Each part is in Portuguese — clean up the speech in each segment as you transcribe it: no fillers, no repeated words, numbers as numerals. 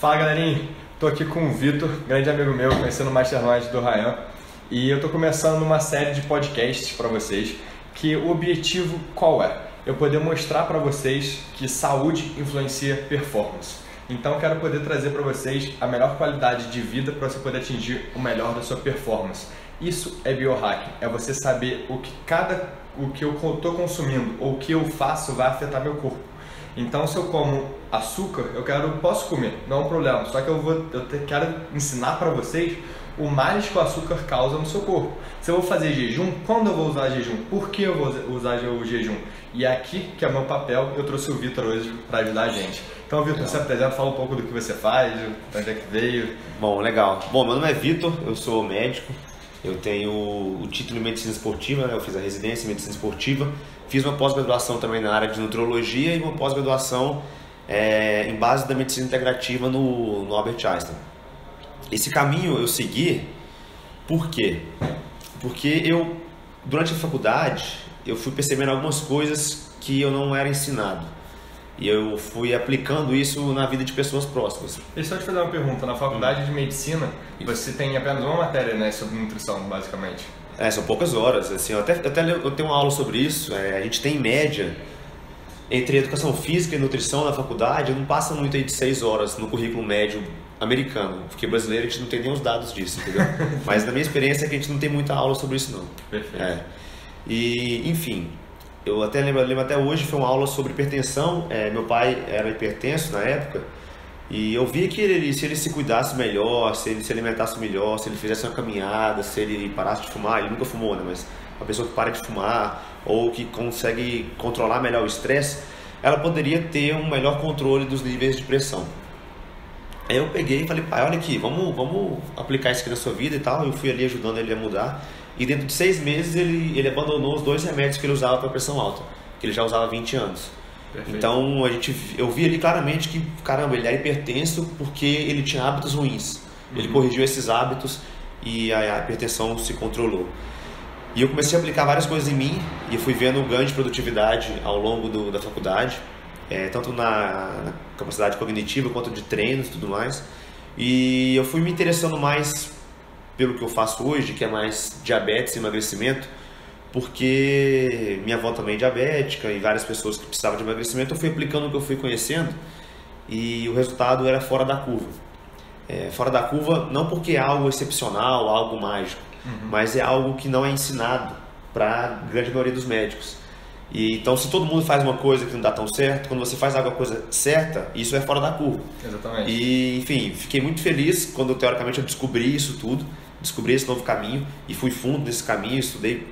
Fala galerinha, tô aqui com o Vitor, grande amigo meu, conhecendo o Mastermind do Ryan, e eu tô começando uma série de podcasts para vocês, que o objetivo qual é? Eu poder mostrar para vocês que saúde influencia performance. Então quero poder trazer para vocês a melhor qualidade de vida para você poder atingir o melhor da sua performance. Isso é biohacking, é você saber o que eu estou consumindo ou o que eu faço vai afetar meu corpo. Então, se eu como açúcar, posso comer, não é um problema. Só que quero ensinar para vocês o mais que o açúcar causa no seu corpo. Se eu vou fazer jejum, quando eu vou usar jejum? Por que eu vou usar o jejum? E é aqui que é o meu papel. Eu trouxe o Vitor hoje para ajudar a gente. Então, Vitor, se apresenta, fala um pouco do que você faz, de onde é que veio. Bom, legal. Bom, meu nome é Vitor, eu sou médico. Eu tenho o título em Medicina Esportiva, né? Eu fiz a residência em Medicina Esportiva. Fiz uma pós-graduação também na área de Nutrologia e uma pós-graduação em base da Medicina Integrativa no Albert Einstein. Esse caminho eu segui, por quê? Porque durante a faculdade, eu fui percebendo algumas coisas que eu não era ensinado. E eu fui aplicando isso na vida de pessoas próximas. Deixa eu te fazer uma pergunta. Na faculdade de Medicina, você tem apenas uma matéria, né, sobre nutrição, basicamente? São poucas horas. Assim, eu tenho uma aula sobre isso. A gente tem em média, entre educação física e nutrição na faculdade, não passa muito aí de 6 horas no currículo médio americano. Porque brasileiro a gente não tem nem os dados disso, entendeu? Mas na minha experiência é que a gente não tem muita aula sobre isso, não. Perfeito. E, enfim... Eu lembro até hoje, foi uma aula sobre hipertensão. Meu pai era hipertenso na época e eu via que se ele se cuidasse melhor, se ele se alimentasse melhor, se ele fizesse uma caminhada, se ele parasse de fumar, ele nunca fumou, né? Mas uma pessoa que para de fumar ou que consegue controlar melhor o estresse, ela poderia ter um melhor controle dos níveis de pressão. Aí eu peguei e falei, pai, olha aqui, vamos aplicar isso aqui na sua vida e tal. Eu fui ali ajudando ele a mudar. E dentro de 6 meses ele abandonou os 2 remédios que ele usava para pressão alta, que ele já usava há 20 anos. Perfeito. Então eu vi ali claramente que, caramba, ele era hipertenso porque ele tinha hábitos ruins. Ele corrigiu esses hábitos e a hipertensão se controlou. E eu comecei a aplicar várias coisas em mim e fui vendo um ganho de produtividade ao longo da faculdade, tanto na capacidade cognitiva quanto de treinos e tudo mais. E eu fui me interessando mais pelo que eu faço hoje, que é mais diabetes e emagrecimento, porque minha avó também é diabética e várias pessoas que precisavam de emagrecimento, eu fui aplicando o que eu fui conhecendo e o resultado era fora da curva. Fora da curva não porque é algo excepcional, algo mágico, mas é algo que não é ensinado para a grande maioria dos médicos. E, então, se todo mundo faz uma coisa que não dá tão certo, quando você faz alguma coisa certa, isso é fora da curva. Exatamente. E, enfim, fiquei muito feliz quando, teoricamente, eu descobri isso tudo, descobri esse novo caminho e fui fundo nesse caminho, estudei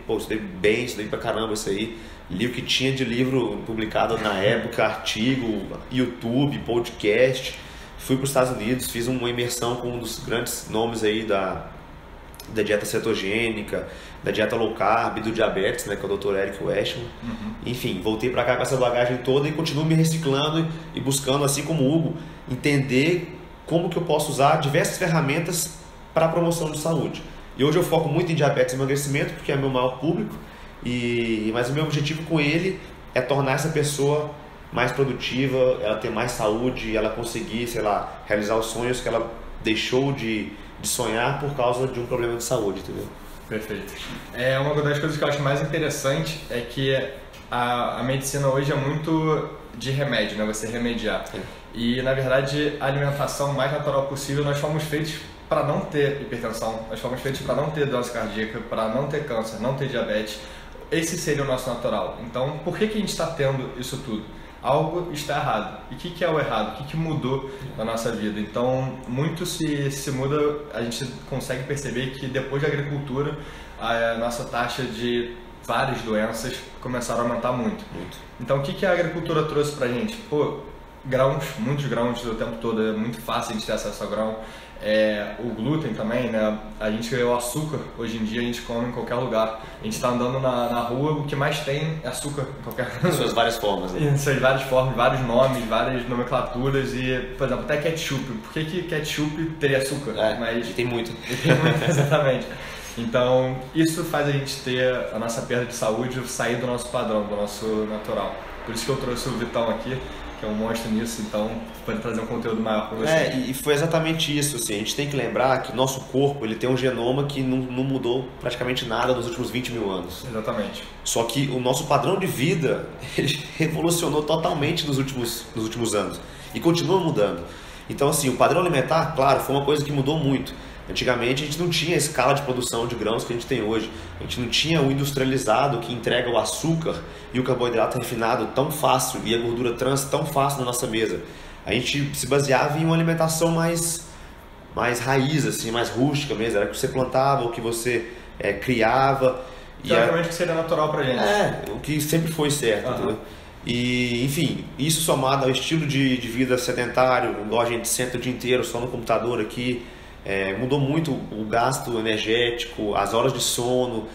bem, estudei pra caramba isso aí, li o que tinha de livro publicado na época, artigo, YouTube, podcast, fui para os Estados Unidos, fiz uma imersão com um dos grandes nomes aí da dieta cetogênica, da dieta low carb, do diabetes, né, que é o Dr. Eric Westman. Enfim, voltei para cá com essa bagagem toda e continuo me reciclando e buscando, assim como o Hugo, entender como que eu posso usar diversas ferramentas para a promoção de saúde. E hoje eu foco muito em diabetes e emagrecimento, porque é meu maior público, mas o meu objetivo com ele é tornar essa pessoa mais produtiva, ela ter mais saúde, ela conseguir, sei lá, realizar os sonhos que ela deixou de sonhar por causa de um problema de saúde, entendeu? Perfeito. Uma das coisas que eu acho mais interessante é que a medicina hoje é muito de remédio, né? Você remediar. E, na verdade, a alimentação mais natural possível, nós fomos feitos para não ter hipertensão, nós fomos feitos para não ter doença cardíaca, para não ter câncer, não ter diabetes. Esse seria o nosso natural. Então, por que a gente está tendo isso tudo? Algo está errado. E o que é o errado? O que mudou na nossa vida? Então, muito se muda, a gente consegue perceber que depois da agricultura, a nossa taxa de várias doenças começaram a aumentar muito. Então, o que a agricultura trouxe pra gente? Grãos, muitos grãos o tempo todo, é muito fácil a gente ter acesso a grão. O glúten também, né? O açúcar, hoje em dia a gente come em qualquer lugar. A gente está andando na rua, o que mais tem é açúcar em qualquer lugar. Em suas várias formas, né? Em suas várias formas, vários nomes, várias nomenclaturas e, por exemplo, até ketchup. Por que ketchup teria açúcar? Mas tem muito. Exatamente. Então, isso faz a gente ter a nossa perda de saúde sair do nosso padrão, do nosso natural. Por isso que eu trouxe o Vitão aqui, que é um monstro nisso, então pode trazer um conteúdo maior para você. E foi exatamente isso, assim, a gente tem que lembrar que o nosso corpo ele tem um genoma que não mudou praticamente nada nos últimos 20 mil anos. Exatamente. Só que o nosso padrão de vida ele revolucionou totalmente nos últimos anos e continua mudando. Então, assim, o padrão alimentar, claro, foi uma coisa que mudou muito. Antigamente a gente não tinha a escala de produção de grãos que a gente tem hoje. A gente não tinha o industrializado que entrega o açúcar e o carboidrato refinado tão fácil e a gordura trans tão fácil na nossa mesa. A gente se baseava em uma alimentação mais raiz, assim, mais rústica mesmo. Era o que você plantava, o que você criava. Teoricamente o que seria natural pra gente. O que sempre foi certo, entendeu? E, enfim, isso somado ao estilo de vida sedentário, igual a gente senta o dia inteiro só no computador aqui, mudou muito o gasto energético, as horas de sono,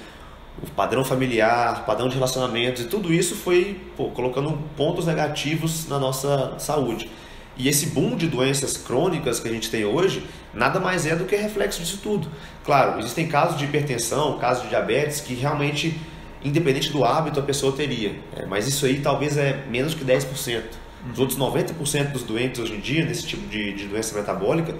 o padrão familiar, o padrão de relacionamentos, e tudo isso foi colocando pontos negativos na nossa saúde. E esse boom de doenças crônicas que a gente tem hoje, nada mais é do que reflexo disso tudo. Claro, existem casos de hipertensão, casos de diabetes, que realmente, independente do hábito, a pessoa teria. Mas isso aí talvez é menos que 10%. Os outros 90% dos doentes hoje em dia, nesse tipo de doença metabólica,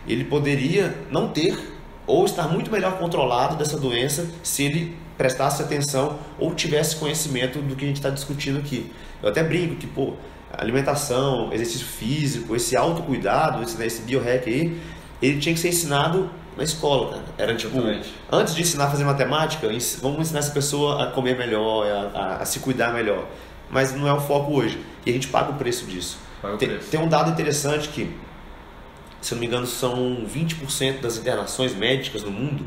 ele poderia não ter ou estar muito melhor controlado dessa doença se ele prestasse atenção ou tivesse conhecimento do que a gente está discutindo aqui. Eu até brinco que, alimentação, exercício físico, esse autocuidado, esse biohack aí, ele tinha que ser ensinado na escola, cara. Era tipo, antes de ensinar a fazer matemática, vamos ensinar essa pessoa a comer melhor, a se cuidar melhor. Mas não é o foco hoje. E a gente paga o preço disso. Tem um dado interessante que, se eu não me engano, são 20% das internações médicas no mundo,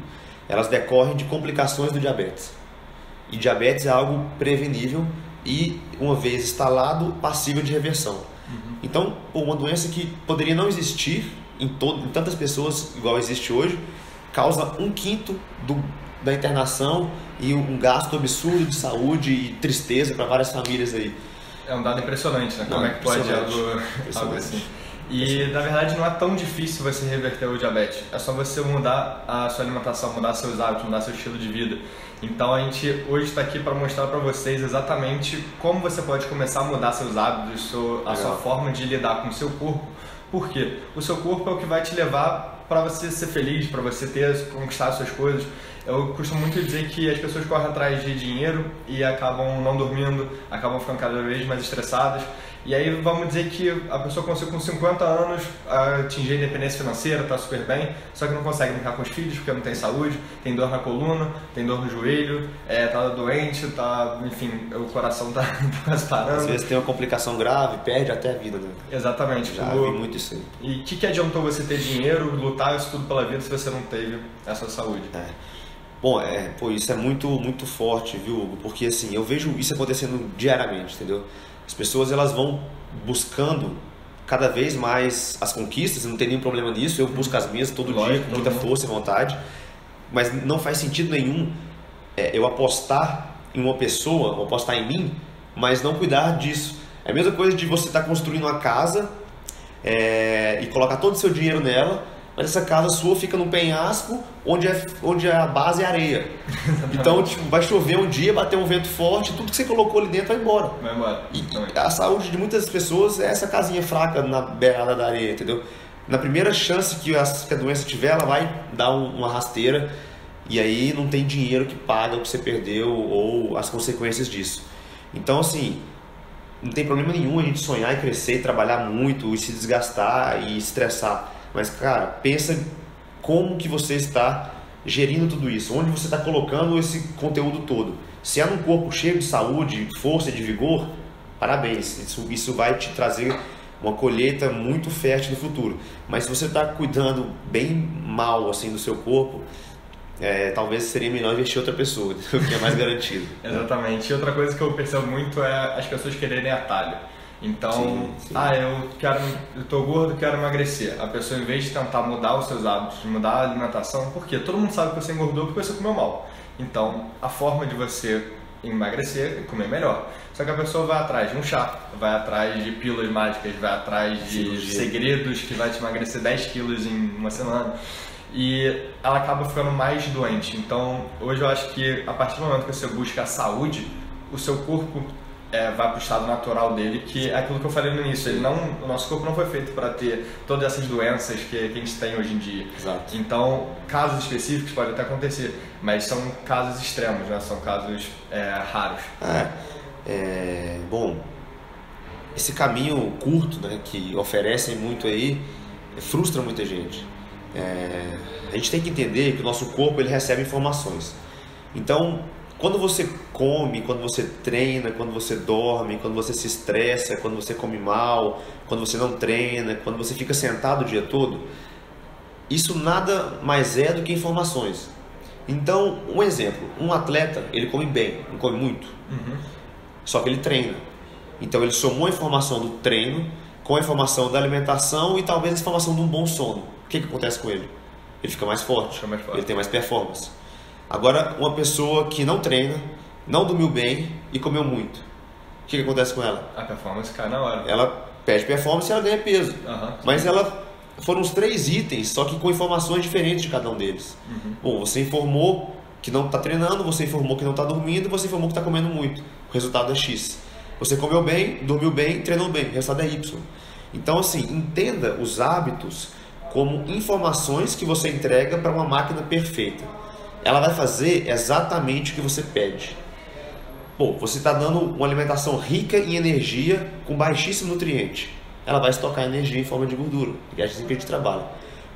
elas decorrem de complicações do diabetes. E diabetes é algo prevenível e, uma vez instalado, passível de reversão. Então, uma doença que poderia não existir em tantas pessoas igual existe hoje, causa 1/5 da internação e um gasto absurdo de saúde e tristeza para várias famílias aí. É um dado impressionante, né? Como é que pode algo assim? E na verdade não é tão difícil você reverter o diabetes, é só você mudar a sua alimentação, mudar seus hábitos, mudar seu estilo de vida. Então a gente hoje está aqui para mostrar para vocês exatamente como você pode começar a mudar seus hábitos, a sua forma de lidar com o seu corpo. Por quê? O seu corpo é o que vai te levar para você ser feliz, para você conquistar as suas coisas. Eu costumo muito dizer que as pessoas correm atrás de dinheiro e acabam não dormindo, acabam ficando cada vez mais estressadas. E aí vamos dizer que a pessoa consegue com 50 anos atingir a independência financeira, está super bem, só que não consegue brincar com os filhos porque não tem saúde, tem dor na coluna, tem dor no joelho, está doente, enfim, o coração está quase parando. Às vezes tem uma complicação grave, perde até a vida, né? Exatamente. Já vi muito isso aí. E o que adiantou você ter dinheiro, lutar isso tudo pela vida se você não teve essa saúde? Bom, isso é muito, muito forte, viu, Hugo? Porque assim, eu vejo isso acontecendo diariamente, entendeu? As pessoas elas vão buscando cada vez mais as conquistas, não tem nenhum problema nisso, eu busco as minhas todo dia, com muita força e vontade, mas não faz sentido nenhum eu apostar em uma pessoa, ou apostar em mim, mas não cuidar disso. É a mesma coisa de você estar construindo uma casa e colocar todo o seu dinheiro nela, mas essa casa sua fica num penhasco onde a base é areia. Então, vai chover um dia, bater um vento forte, tudo que você colocou ali dentro vai embora. E a saúde de muitas pessoas é essa casinha fraca na beirada da areia, entendeu? Na primeira chance que a doença tiver, ela vai dar uma rasteira e aí não tem dinheiro que paga o que você perdeu ou as consequências disso. Então, assim, não tem problema nenhum a gente sonhar e crescer, e trabalhar muito e se desgastar e estressar. Mas, cara, pensa como que você está gerindo tudo isso, onde você está colocando esse conteúdo todo. Se é num corpo cheio de saúde, força e de vigor, parabéns, isso vai te trazer uma colheita muito fértil no futuro. Mas se você está cuidando bem mal assim, do seu corpo, talvez seria melhor investir em outra pessoa, que é mais garantido. Exatamente. E outra coisa que eu percebo muito é as pessoas quererem atalho. Então, sim. Eu tô gordo, quero emagrecer. A pessoa, em vez de tentar mudar os seus hábitos, de mudar a alimentação, porque todo mundo sabe que você engordou porque você comeu mal. Então, a forma de você emagrecer é comer melhor. Só que a pessoa vai atrás de um chá, vai atrás de pílulas mágicas, vai atrás de segredos que vai te emagrecer 10 quilos em uma semana. E ela acaba ficando mais doente. Então, hoje eu acho que a partir do momento que você busca a saúde, o seu corpo vai para o estado natural dele, que é aquilo que eu falei no início. O nosso corpo não foi feito para ter todas essas doenças que a gente tem hoje em dia. Exato. Então, casos específicos podem até acontecer, mas são casos extremos, né? São casos raros. Bom, esse caminho curto, né, que oferecem muito aí, frustra muita gente. A gente tem que entender que o nosso corpo ele recebe informações. Então, quando você come, quando você treina, quando você dorme, quando você se estressa, quando você come mal, quando você não treina, quando você fica sentado o dia todo, isso nada mais é do que informações. Então, um exemplo, um atleta, ele come bem, não come muito, só que ele treina. Então ele somou a informação do treino com a informação da alimentação e talvez a informação de um bom sono. O que acontece com ele? Ele fica mais forte, ele tem mais performance. Agora, uma pessoa que não treina, não dormiu bem e comeu muito, o que acontece com ela? A performance cai na hora. Ela perde performance e ela ganha peso. Mas foram os 3 itens, só que com informações diferentes de cada um deles. Bom, você informou que não está treinando, você informou que não está dormindo, você informou que está comendo muito. O resultado é X. Você comeu bem, dormiu bem, treinou bem. O resultado é Y. Então, assim, entenda os hábitos como informações que você entrega para uma máquina perfeita. Ela vai fazer exatamente o que você pede. Bom, você está dando uma alimentação rica em energia com baixíssimo nutriente. Ela vai estocar energia em forma de gordura, que é assim que a gente trabalha.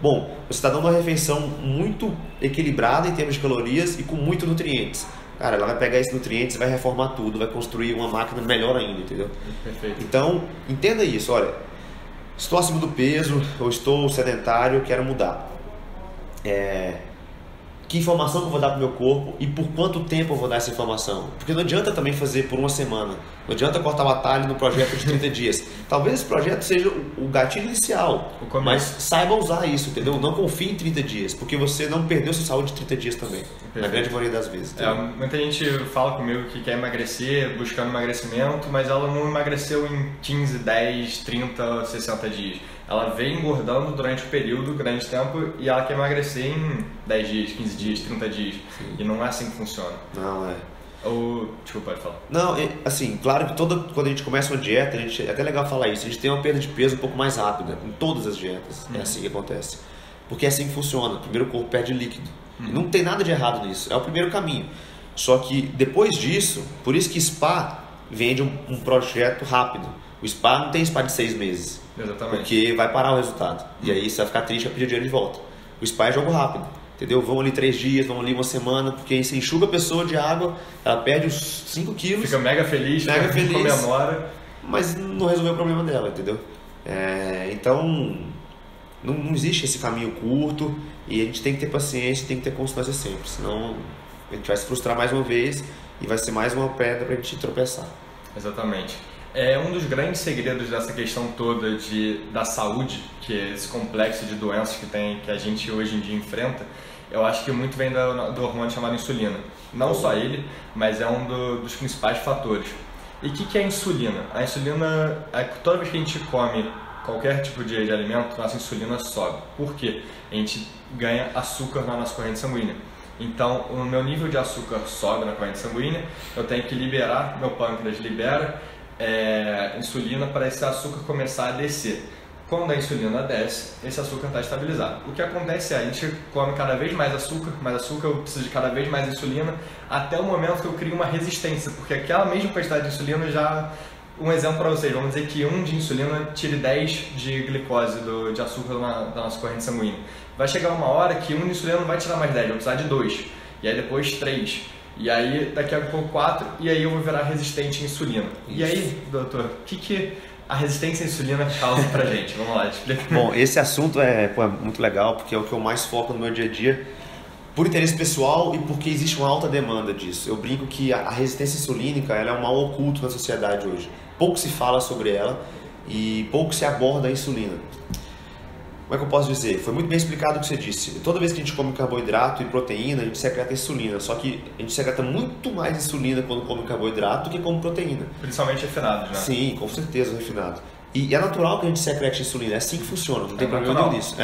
Bom, você está dando uma refeição muito equilibrada em termos de calorias e com muitos nutrientes. Cara, ela vai pegar esses nutrientes, vai reformar tudo, vai construir uma máquina melhor ainda, entendeu? Perfeito. Então, entenda isso, olha, estou acima do peso, ou estou sedentário, quero mudar. Que informação que eu vou dar para o meu corpo e por quanto tempo eu vou dar essa informação? Porque não adianta também fazer por uma semana, não adianta cortar o atalho no projeto de 30 dias. Talvez esse projeto seja o gatilho inicial, mas saiba usar isso, entendeu? Não confie em 30 dias, porque você não perdeu sua saúde em 30 dias também, na grande maioria das vezes. Muita gente fala comigo que quer emagrecer, buscando emagrecimento, mas ela não emagreceu em 15, 10, 30, 60 dias. Ela vem engordando durante o período, grande tempo, e ela quer emagrecer em 10 dias, 15 dias, 30 dias. Sim. E não é assim que funciona. Não, Desculpa, pode falar. Não, assim, claro que quando a gente começa uma dieta, é até legal falar isso, a gente tem uma perda de peso um pouco mais rápida, em todas as dietas, é assim que acontece. Porque é assim que funciona, primeiro o corpo perde líquido. E não tem nada de errado nisso, é o primeiro caminho. Só que depois disso, por isso que SPA vende um projeto rápido. O SPA não tem SPA de 6 meses. Exatamente. Porque vai parar o resultado. E aí você vai ficar triste e vai pedir dinheiro de volta. O SPA é jogo rápido. Entendeu? Vão ali 3 dias, vão ali uma semana, porque aí você enxuga a pessoa de água, ela perde os 5 quilos. Fica mega feliz, comemora. Mas não resolveu o problema dela, entendeu? Então, não existe esse caminho curto e a gente tem que ter paciência, tem que ter constância sempre. Senão a gente vai se frustrar mais uma vez e vai ser mais uma pedra pra gente tropeçar. Exatamente. Um dos grandes segredos dessa questão toda da saúde, que é esse complexo de doenças que a gente hoje em dia enfrenta, eu acho que muito vem do hormônio chamado insulina. Não só ele, mas é um dos principais fatores. E o que é a insulina? A insulina, toda vez que a gente come qualquer tipo de alimento, nossa insulina sobe. Por quê? A gente ganha açúcar na nossa corrente sanguínea. Então, o meu nível de açúcar sobe na corrente sanguínea, eu tenho que liberar, meu pâncreas libera insulina para esse açúcar começar a descer. Quando a insulina desce, esse açúcar está estabilizado. O que acontece a gente come cada vez mais açúcar, eu preciso de cada vez mais insulina, até o momento que eu crio uma resistência, porque aquela mesma quantidade de insulina já... Um exemplo para vocês, vamos dizer que 1 de insulina tire 10 de glicose, de açúcar da nossa corrente sanguínea. Vai chegar uma hora que 1 de insulina não vai tirar mais 10, eu vou precisar de 2, e aí depois 3. E aí, daqui a pouco 4, e aí eu vou virar resistente à insulina. Isso. E aí, doutor, o que a resistência à insulina causa pra gente? Vamos lá, explica. Bom, esse assunto é muito legal, porque é o que eu mais foco no meu dia a dia, por interesse pessoal e porque existe uma alta demanda disso. Eu brinco que a resistência insulínica ela é um mal oculto na sociedade hoje. Pouco se fala sobre ela e pouco se aborda a insulina. Como é que eu posso dizer? Foi muito bem explicado o que você disse. Toda vez que a gente come carboidrato e proteína, a gente secreta insulina. Só que a gente secreta muito mais insulina quando come carboidrato do que come proteína. Principalmente refinados, né? Sim, com certeza, refinado. E é natural que a gente secrete insulina. É assim que funciona, não tem problema nenhum nisso.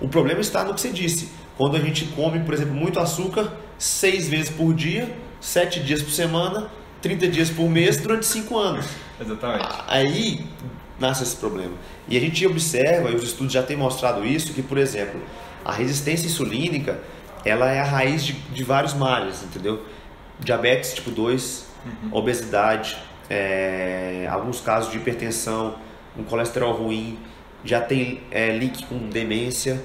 O problema está no que você disse. Quando a gente come, por exemplo, muito açúcar, 6 vezes por dia, 7 dias por semana, 30 dias por mês durante 5 anos. Exatamente. Aí nasce esse problema. E a gente observa, e os estudos já têm mostrado isso, que, por exemplo, a resistência insulínica, ela é a raiz de vários males, entendeu? Diabetes tipo 2, obesidade, alguns casos de hipertensão, um colesterol ruim, já tem link com demência,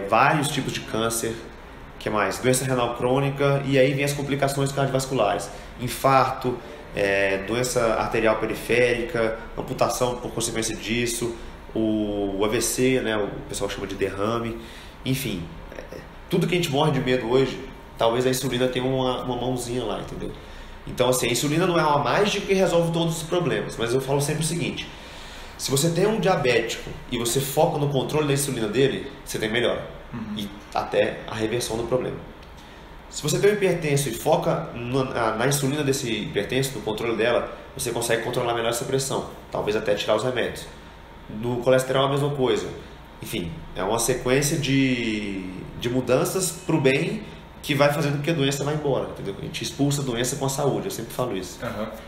vários tipos de câncer, que mais? Doença renal crônica, e aí vem as complicações cardiovasculares, infarto, doença arterial periférica, amputação por consequência disso, o AVC, né, o pessoal chama de derrame, enfim, tudo que a gente morre de medo hoje, talvez a insulina tenha uma mãozinha lá, entendeu? Então, assim, a insulina não é uma mágica que resolve todos os problemas, mas eu falo sempre o seguinte: se você tem um diabético e você foca no controle da insulina dele, você tem melhora e até a reversão do problema. Se você tem um hipertenso e foca na insulina desse hipertenso, no controle dela, você consegue controlar melhor essa pressão, talvez até tirar os remédios. No colesterol a mesma coisa. Enfim, é uma sequência de mudanças para o bem que vai fazendo com que a doença vá embora, entendeu? A gente expulsa a doença com a saúde, eu sempre falo isso.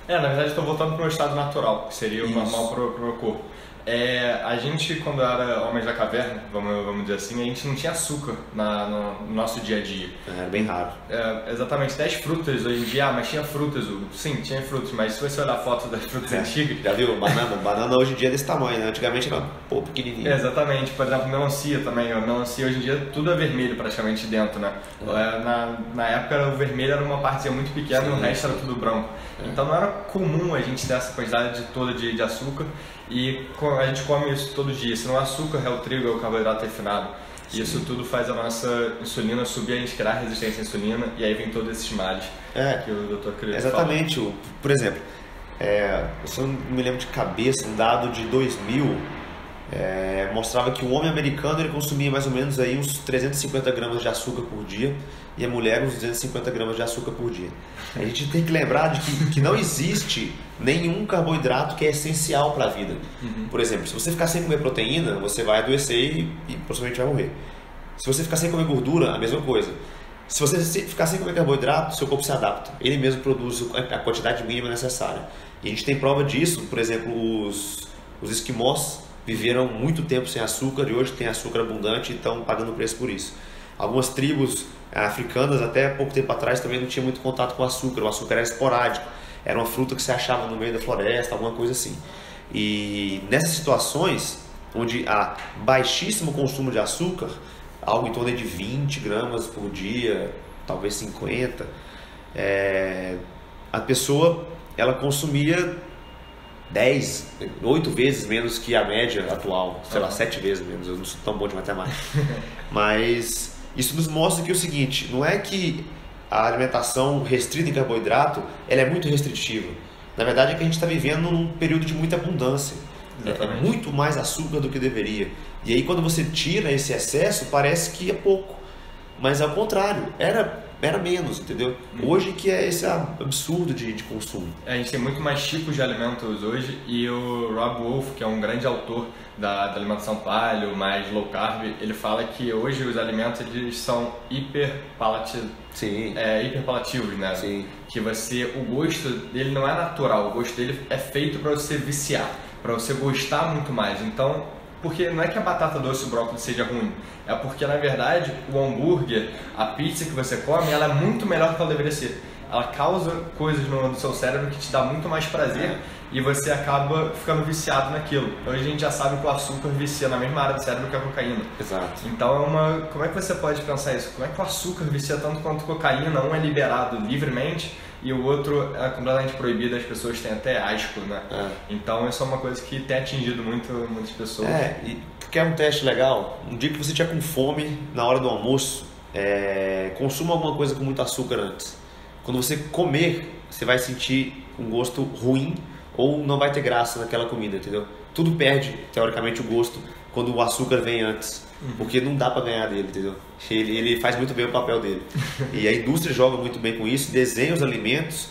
Na verdade, estou voltando para o estado natural, que seria o normal para o meu corpo. A gente, quando era homens da caverna, vamos dizer assim, a gente não tinha açúcar no nosso dia a dia. Era bem raro. Exatamente, 10 frutas hoje em dia, mas tinha frutas, sim, tinha frutas, mas se você olhar fotos das frutas antigas... Já viu? Banana hoje em dia é desse tamanho, né? Antigamente era pequenininho. Exatamente, por exemplo, melancia também, a melancia hoje em dia tudo é vermelho praticamente dentro, né? Na época o vermelho era uma partezinha muito pequena e o resto era tudo branco. Então não era comum a gente ter essa quantidade toda de açúcar. E a gente come isso todo dia. Se não é açúcar, é o trigo, é o carboidrato refinado. E isso tudo faz a nossa insulina subir, a gente criar resistência à insulina, e aí vem todos esses males que o Dr. Cris exatamente. fala. Por exemplo, eu não me lembro de cabeça, um dado de 2000 mostrava que o homem americano ele consumia mais ou menos aí uns 350 gramas de açúcar por dia e a mulher uns 250 gramas de açúcar por dia. A gente tem que lembrar de que não existe nenhum carboidrato que é essencial para a vida. Por exemplo, se você ficar sem comer proteína, você vai adoecer e possivelmente vai morrer. Se você ficar sem comer gordura, a mesma coisa. Se você ficar sem comer carboidrato, seu corpo se adapta. Ele mesmo produz a quantidade mínima necessária. E a gente tem prova disso, por exemplo, os esquimós viveram muito tempo sem açúcar e hoje tem açúcar abundante e estão pagando preço por isso. Algumas tribos africanas até pouco tempo atrás também não tinham muito contato com o açúcar era esporádico, era uma fruta que se achava no meio da floresta, alguma coisa assim. E nessas situações, onde há baixíssimo consumo de açúcar, algo em torno de 20 gramas por dia, talvez 50, a pessoa ela consumia 8 vezes menos que a média atual, sei lá, 7 vezes menos, eu não sou tão bom de matemática. Mas isso nos mostra que é o seguinte, não é que a alimentação restrita em carboidrato, ela é muito restritiva. Na verdade é que a gente está vivendo num período de muita abundância. É muito mais açúcar do que deveria. E aí quando você tira esse excesso, parece que é pouco. Mas ao contrário, era menos, entendeu? Hoje que é esse absurdo de consumo. A gente tem muito mais tipos de alimentos hoje e o Robb Wolf, que é um grande autor da alimentação paleo, mais low carb, ele fala que hoje os alimentos eles são hiperpalativos, né? Sim. Que o gosto dele não é natural, o gosto dele é feito para você viciar, para você gostar muito mais. Então, porque não é que a batata doce e o brócolis seja ruim, é porque na verdade o hambúrguer, a pizza que você come, ela é muito melhor do que ela deveria ser. Ela causa coisas no seu cérebro que te dá muito mais prazer e você acaba ficando viciado naquilo. Hoje a gente já sabe que o açúcar vicia na mesma área do cérebro que a cocaína. Exato. Então como é que você pode pensar isso? Como é que o açúcar vicia tanto quanto a cocaína? Um é liberado livremente e o outro é completamente proibido, as pessoas têm até asco, né? Então isso é uma coisa que tem atingido muitas pessoas. E quer um teste legal? Um dia que você estiver com fome, na hora do almoço, consuma alguma coisa com muito açúcar antes. Quando você comer, você vai sentir um gosto ruim ou não vai ter graça naquela comida, entendeu? Tudo perde, teoricamente, o gosto quando o açúcar vem antes, porque não dá para ganhar dele, entendeu? Ele faz muito bem o papel dele. E a indústria joga muito bem com isso, desenha os alimentos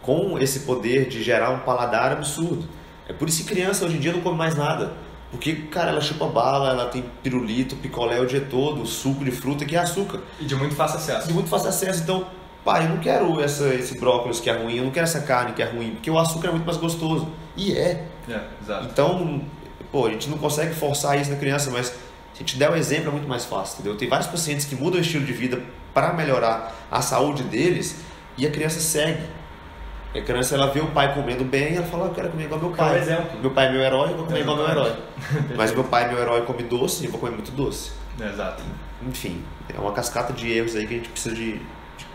com esse poder de gerar um paladar absurdo. É por isso que criança hoje em dia não come mais nada, porque, cara, ela chupa bala, ela tem pirulito, picolé o dia todo, suco de fruta que é açúcar. E de muito fácil acesso. Então, pai, eu não quero esse brócolis que é ruim, eu não quero essa carne que é ruim, porque o açúcar é muito mais gostoso. E exato. Então, pô, a gente não consegue forçar isso na criança, mas se a gente der um exemplo é muito mais fácil, entendeu? Tem vários pacientes que mudam o estilo de vida para melhorar a saúde deles e a criança segue. A criança, ela vê o pai comendo bem e ela fala, eu quero comer igual meu pai. É um exemplo. Meu pai é meu herói, eu vou comer igual meu herói. Mas meu pai, meu herói, come doce e eu vou comer muito doce. Exato. Enfim, é uma cascata de erros aí que a gente precisa de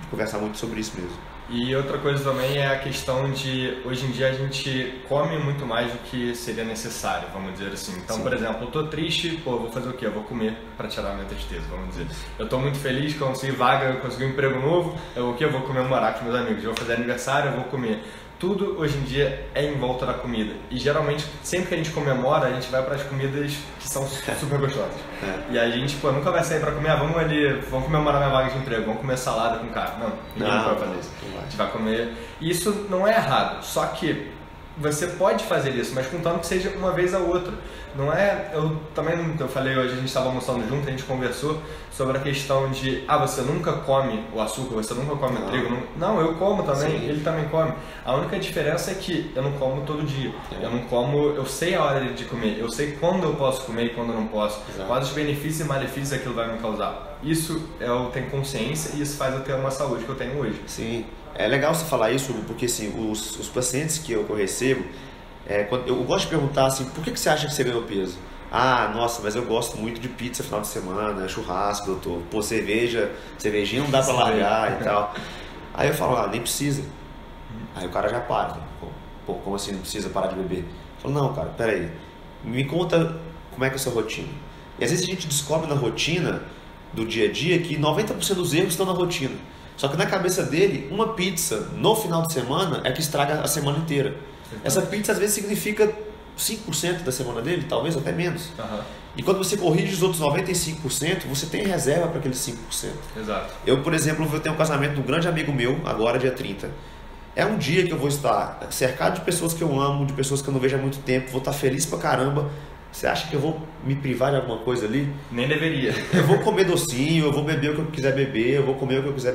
conversar muito sobre isso mesmo. E outra coisa também é a questão de, hoje em dia a gente come muito mais do que seria necessário, vamos dizer assim. Então, por exemplo, eu tô triste, pô, vou fazer o quê? Eu vou comer para tirar a minha tristeza, vamos dizer. Eu tô muito feliz que eu consegui vaga, eu consegui um emprego novo, o quê? Eu vou comemorar com meus amigos. Eu vou fazer aniversário, eu vou comer. Tudo hoje em dia é em volta da comida. E geralmente, sempre que a gente comemora, a gente vai para as comidas que são super gostosas. E a gente, pô, nunca vai sair para comer, vamos comemorar minha vaga de emprego, vamos comer salada com carne. Não, ninguém vai fazer isso. A gente vai comer. E isso não é errado, só que você pode fazer isso, mas contanto que seja uma vez a outra. Não é, eu falei hoje, a gente estava almoçando junto, a gente conversou sobre a questão de, você nunca come o açúcar, você nunca come o trigo. Não, eu como também, ele também come. A única diferença é que eu não como todo dia. Eu não como, eu sei a hora de comer, eu sei quando eu posso comer e quando eu não posso. Quais os benefícios e malefícios aquilo vai me causar. Isso eu tenho consciência e isso faz eu ter uma saúde que eu tenho hoje. Sim, é legal você falar isso, porque assim, os pacientes que eu recebo, eu gosto de perguntar assim, por que você acha que você ganhou peso? Nossa, mas eu gosto muito de pizza final de semana, churrasco, doutor. Pô, cervejinha não dá pra largar e tal. Aí eu falo, nem precisa. Aí o cara já para. Pô, como assim não precisa parar de beber? Eu falo, não, cara, peraí. Me conta como é que é a sua rotina. E às vezes a gente descobre na rotina do dia a dia que 90% dos erros estão na rotina. Só que na cabeça dele, uma pizza no final de semana é que estraga a semana inteira. Essa pizza às vezes significa 5% da semana dele, talvez até menos. E quando você corrige os outros 95%, você tem reserva para aqueles 5%. Exato. Eu, por exemplo, vou ter um casamento de um grande amigo meu, agora dia 30. É um dia que eu vou estar cercado de pessoas que eu amo, de pessoas que eu não vejo há muito tempo, vou estar feliz pra caramba. Você acha que eu vou me privar de alguma coisa ali? Nem deveria. Eu vou comer docinho, eu vou beber o que eu quiser beber, eu vou comer o que eu quiser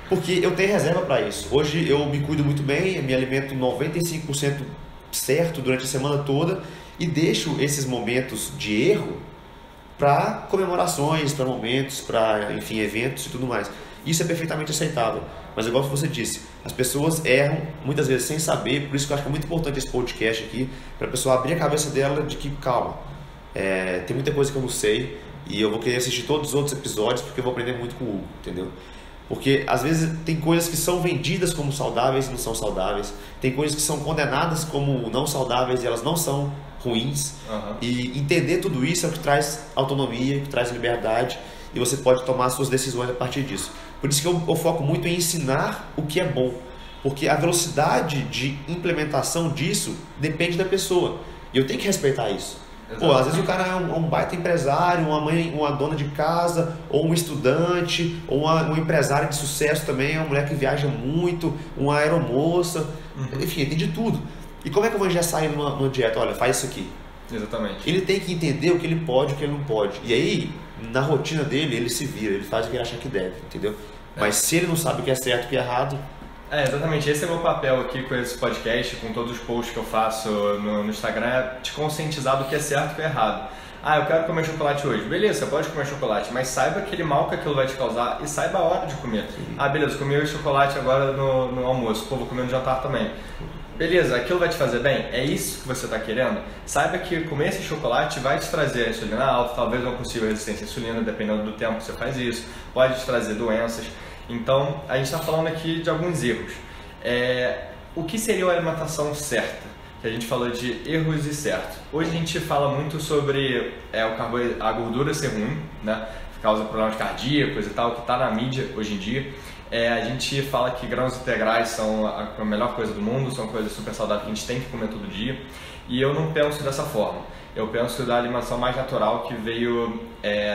porque eu tenho reserva para isso. Hoje eu me cuido muito bem, me alimento 95% certo durante a semana toda e deixo esses momentos de erro para comemorações, para momentos, para, enfim, eventos e tudo mais. Isso é perfeitamente aceitável. Mas igual você disse, as pessoas erram muitas vezes sem saber, por isso que eu acho que é muito importante esse podcast aqui, para a pessoa abrir a cabeça dela de que, calma, tem muita coisa que eu não sei e eu vou querer assistir todos os outros episódios porque eu vou aprender muito com o Hugo, entendeu? Porque às vezes tem coisas que são vendidas como saudáveis e não são saudáveis, tem coisas que são condenadas como não saudáveis e elas não são ruins. E entender tudo isso é o que traz autonomia, que traz liberdade e você pode tomar suas decisões a partir disso. Por isso que eu foco muito em ensinar o que é bom, porque a velocidade de implementação disso depende da pessoa e eu tenho que respeitar isso. Pô, às vezes o cara é um baita empresário, uma mãe, uma dona de casa, ou um estudante, ou um empresário de sucesso também, uma mulher que viaja muito, uma aeromoça, enfim, tem de tudo. E como é que eu vou engessar ele numa dieta? Olha, faz isso aqui. Exatamente. Ele tem que entender o que ele pode e o que ele não pode. E aí, na rotina dele, ele se vira, ele faz o que ele acha que deve, entendeu? Mas se ele não sabe o que é certo e o que é errado... Exatamente. Esse é o meu papel aqui com esse podcast, com todos os posts que eu faço no Instagram, é te conscientizar do que é certo e o que é errado. Eu quero comer chocolate hoje. Beleza, você pode comer chocolate, mas saiba aquele mal que aquilo vai te causar e saiba a hora de comer. Beleza, comi o chocolate agora no almoço, vou comer no jantar também. Beleza, aquilo vai te fazer bem? É isso que você está querendo? Saiba que comer esse chocolate vai te trazer a insulina alta, talvez uma possível resistência à insulina, dependendo do tempo que você faz isso, pode te trazer doenças. Então, a gente está falando aqui de alguns erros. O que seria a alimentação certa? Que a gente falou de erros e certo. Hoje a gente fala muito sobre a gordura ser ruim, né? Causa problemas cardíacos e tal, que está na mídia hoje em dia. A gente fala que grãos integrais são a melhor coisa do mundo, são coisas super saudáveis que a gente tem que comer todo dia. E eu não penso dessa forma. Eu penso da alimentação mais natural que veio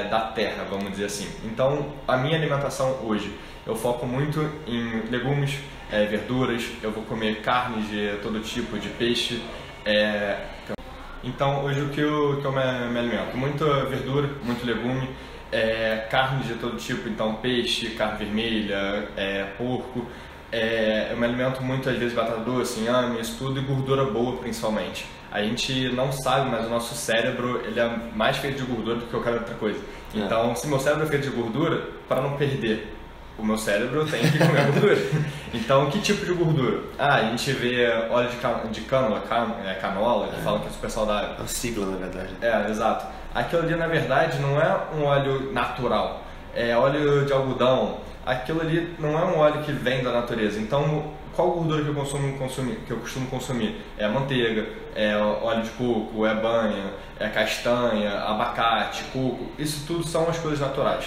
da terra, vamos dizer assim. Então, a minha alimentação hoje, eu foco muito em legumes, verduras, eu vou comer carnes de todo tipo, de peixe. Então, hoje o que eu me alimento? Muita verdura, muito legume. carne de todo tipo, então peixe, carne vermelha, porco. Eu me alimento muito, às vezes, de batata doce, inhame, isso tudo, e gordura boa principalmente. A gente não sabe, mas o nosso cérebro ele é mais feito de gordura do que qualquer outra coisa. Então, se meu cérebro é feito de gordura, para não perder o meu cérebro, eu tenho que comer gordura. Então, que tipo de gordura? A gente vê óleo de canola, canola, que falam que é super saudável. É uma sigla, na verdade. Exato. Aquilo ali, na verdade, não é um óleo natural. É óleo de algodão. Aquilo ali não é um óleo que vem da natureza. Então, qual gordura que eu costumo consumir? É a manteiga, é óleo de coco, é banha, é castanha, abacate, coco. Isso tudo são as coisas naturais.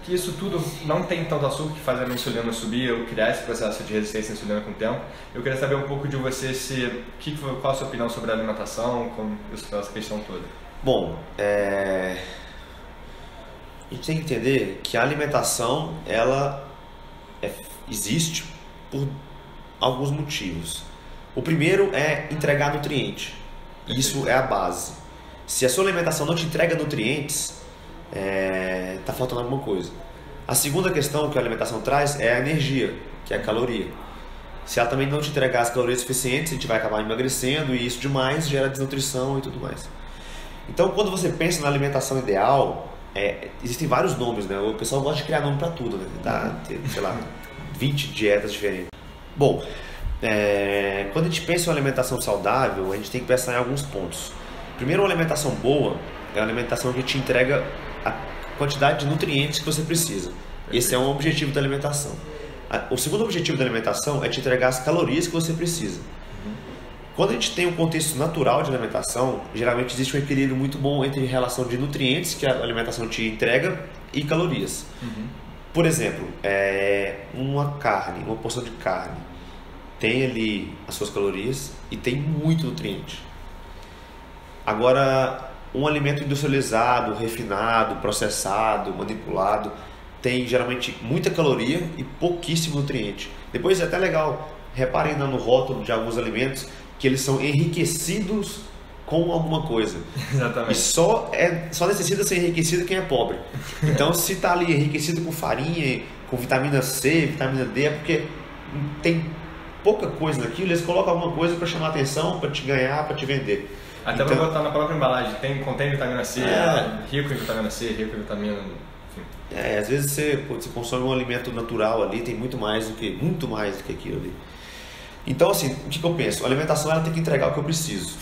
Que isso tudo não tem tanto açúcar que faz a minha insulina subir, eu criar esse processo de resistência à insulina com o tempo. Eu queria saber um pouco de você, qual a sua opinião sobre a alimentação, essa questão toda. Bom, a gente tem que entender que a alimentação, ela existe por alguns motivos. O primeiro é entregar nutriente. Isso é a base. Se a sua alimentação não te entrega nutrientes, está faltando alguma coisa. A segunda questão que a alimentação traz é a energia, que é a caloria. Se ela também não te entregar as calorias suficientes, a gente vai acabar emagrecendo, e isso demais gera desnutrição e tudo mais. Então, quando você pensa na alimentação ideal, existem vários nomes, né? O pessoal gosta de criar nome para tudo, né? Dá, sei lá, 20 dietas diferentes. Bom, quando a gente pensa em uma alimentação saudável, a gente tem que pensar em alguns pontos. Primeiro, uma alimentação boa é uma alimentação que te entrega a quantidade de nutrientes que você precisa. Esse é um objetivo da alimentação. O segundo objetivo da alimentação é te entregar as calorias que você precisa. Quando a gente tem um contexto natural de alimentação, geralmente existe um equilíbrio muito bom entre relação de nutrientes que a alimentação te entrega e calorias. Por exemplo, uma porção de carne tem ali as suas calorias e tem muito nutriente. Agora, um alimento industrializado, refinado, processado, manipulado, tem geralmente muita caloria e pouquíssimo nutriente. Depois é até legal, reparem no rótulo de alguns alimentos que eles são enriquecidos com alguma coisa. Exatamente. E só necessita ser enriquecido quem é pobre. Então, se está ali enriquecido com farinha, com vitamina C, vitamina D, é porque tem pouca coisa naquilo, eles colocam alguma coisa para chamar atenção, para te ganhar, para te vender. Até então, para botar na própria embalagem, contém vitamina C, rico em vitamina C, rico em vitamina... Enfim. Às vezes você consome um alimento natural ali, tem muito mais do que aquilo ali. Então, assim, o que eu penso? A alimentação ela tem que entregar o que eu preciso.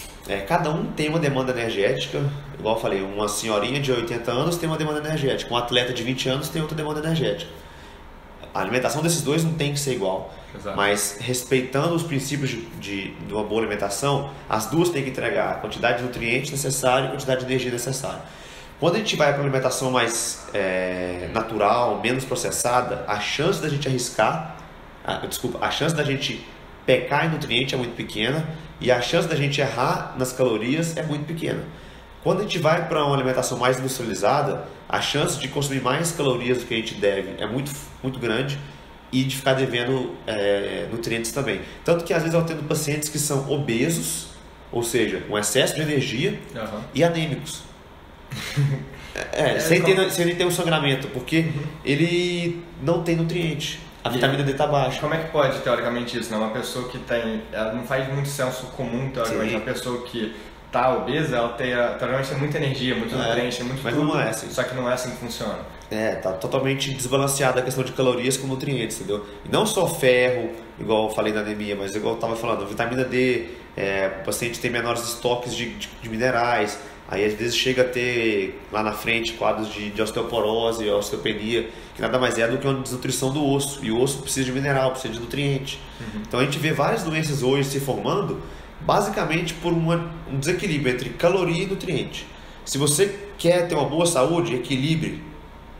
Cada um tem uma demanda energética, igual eu falei, uma senhorinha de 80 anos tem uma demanda energética, um atleta de 20 anos tem outra demanda energética. A alimentação desses dois não tem que ser igual. Exato. Mas respeitando os princípios de uma boa alimentação, as duas têm que entregar a quantidade de nutrientes necessária e a quantidade de energia necessária. Quando a gente vai para uma alimentação mais natural, menos processada, a chance da gente a chance da gente pecar em nutriente é muito pequena e a chance da gente errar nas calorias é muito pequena. Quando a gente vai para uma alimentação mais industrializada, a chance de consumir mais calorias do que a gente deve é muito, muito grande e de ficar devendo nutrientes também. Tanto que às vezes eu atendo pacientes que são obesos, ou seja, com excesso de energia e anêmicos. Sem ter um sangramento, porque ele não tem nutriente. A vitamina D está baixa. Como é que pode, teoricamente, isso? Né? Uma pessoa que ela não faz muito senso comum, teoricamente. Uma pessoa que está obesa, ela teoricamente tem muita energia, muito nutriente, muito mas tudo. Não é assim. Só que não é assim que funciona. Tá totalmente desbalanceada a questão de calorias com nutrientes, entendeu? E não só ferro, igual eu falei na anemia, mas igual eu estava falando, vitamina D, o paciente tem menores estoques de minerais. Aí às vezes chega a ter lá na frente quadros de osteoporose, osteopenia, que nada mais é do que uma desnutrição do osso. E o osso precisa de mineral, precisa de nutriente. Então a gente vê várias doenças hoje se formando basicamente por um desequilíbrio entre caloria e nutriente. Se você quer ter uma boa saúde, equilibre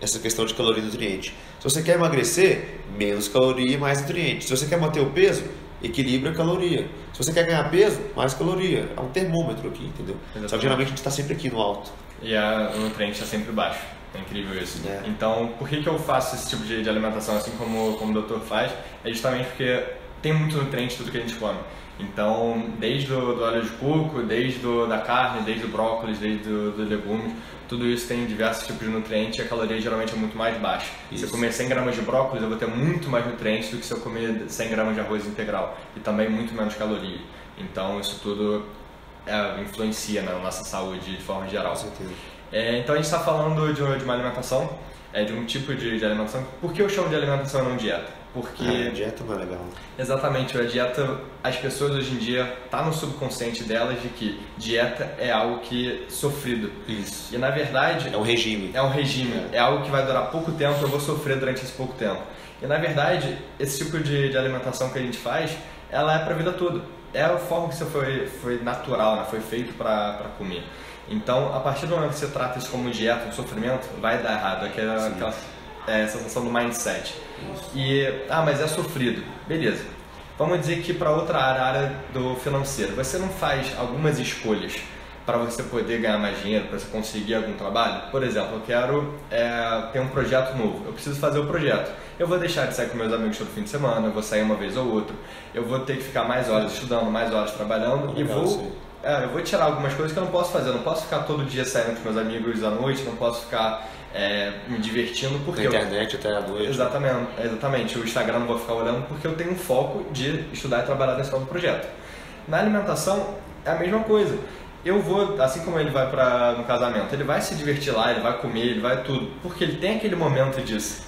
essa questão de caloria e nutriente. Se você quer emagrecer, menos caloria e mais nutriente. Se você quer manter o peso, equilibra a caloria. Se você quer ganhar peso, mais caloria. É um termômetro aqui, entendeu? Exatamente. Só que geralmente a gente está sempre aqui no alto. E o nutriente está sempre baixo. É incrível isso. Então, por que eu faço esse tipo de alimentação assim como o doutor faz? É justamente porque tem muito nutriente tudo que a gente come. Então, desde do óleo de coco, da carne, desde o brócolis, desde dos legumes, tudo isso tem diversos tipos de nutrientes e a caloria geralmente é muito mais baixa. Isso. Se eu comer 100 gramas de brócolis, eu vou ter muito mais nutrientes do que se eu comer 100 gramas de arroz integral e também muito menos caloria. Então, isso tudo influencia na nossa saúde de forma geral. Com certeza. Então, a gente está falando de uma alimentação, de um tipo de alimentação. Por que eu chamo de alimentação e não dieta? Porque a dieta não é legal. Exatamente, a dieta, as pessoas hoje em dia tá no subconsciente delas de que dieta é algo que sofrido. Isso. E na verdade é um regime. É algo que vai durar pouco tempo, eu vou sofrer durante esse pouco tempo. E na verdade, esse tipo de alimentação que a gente faz, ela é para a vida toda. É a forma que você foi natural, né? Foi feito para comer. Então, a partir do momento que você trata isso como dieta, um sofrimento, vai dar errado. Aquela sensação do mindset. Mas é sofrido. Beleza. Vamos dizer que para outra área do financeiro, você não faz algumas escolhas para você poder ganhar mais dinheiro, para você conseguir algum trabalho? Por exemplo, eu quero ter um projeto novo, eu preciso fazer o projeto. Eu vou deixar de sair com meus amigos todo fim de semana, eu vou sair uma vez ou outra, eu vou ter que ficar mais horas estudando, mais horas trabalhando eu vou tirar algumas coisas que eu não posso fazer. Eu não posso ficar todo dia saindo com meus amigos à noite, não posso ficar me divertindo porque na internet até à noite. Exatamente. O Instagram não vou ficar olhando porque eu tenho um foco de estudar e trabalhar nesse novo projeto. Na alimentação é a mesma coisa. Eu vou, assim como ele vai no casamento, ele vai se divertir lá, ele vai comer, ele vai tudo, porque ele tem aquele momento disso.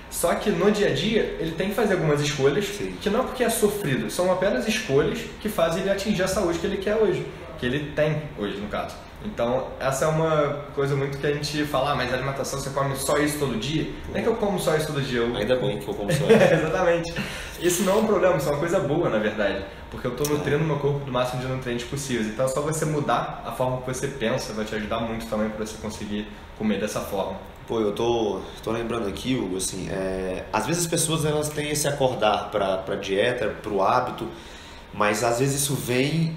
Só que no dia a dia ele tem que fazer algumas escolhas. Sim. Que não é porque é sofrido, são apenas escolhas que fazem ele atingir a saúde que ele quer hoje, que ele tem hoje no caso. Então essa é uma coisa muito que a gente fala, mas a alimentação você come só isso todo dia? Não é que eu como só isso todo dia. Ainda bem que eu como só isso. Exatamente. Isso não é um problema, isso é uma coisa boa na verdade, porque eu estou nutrindo meu corpo do máximo de nutrientes possíveis. Então só você mudar a forma que você pensa vai te ajudar muito também para você conseguir comer dessa forma. Pô, eu tô lembrando aqui, Hugo, assim, às vezes as pessoas elas têm esse acordar pra dieta, pro hábito, mas às vezes isso vem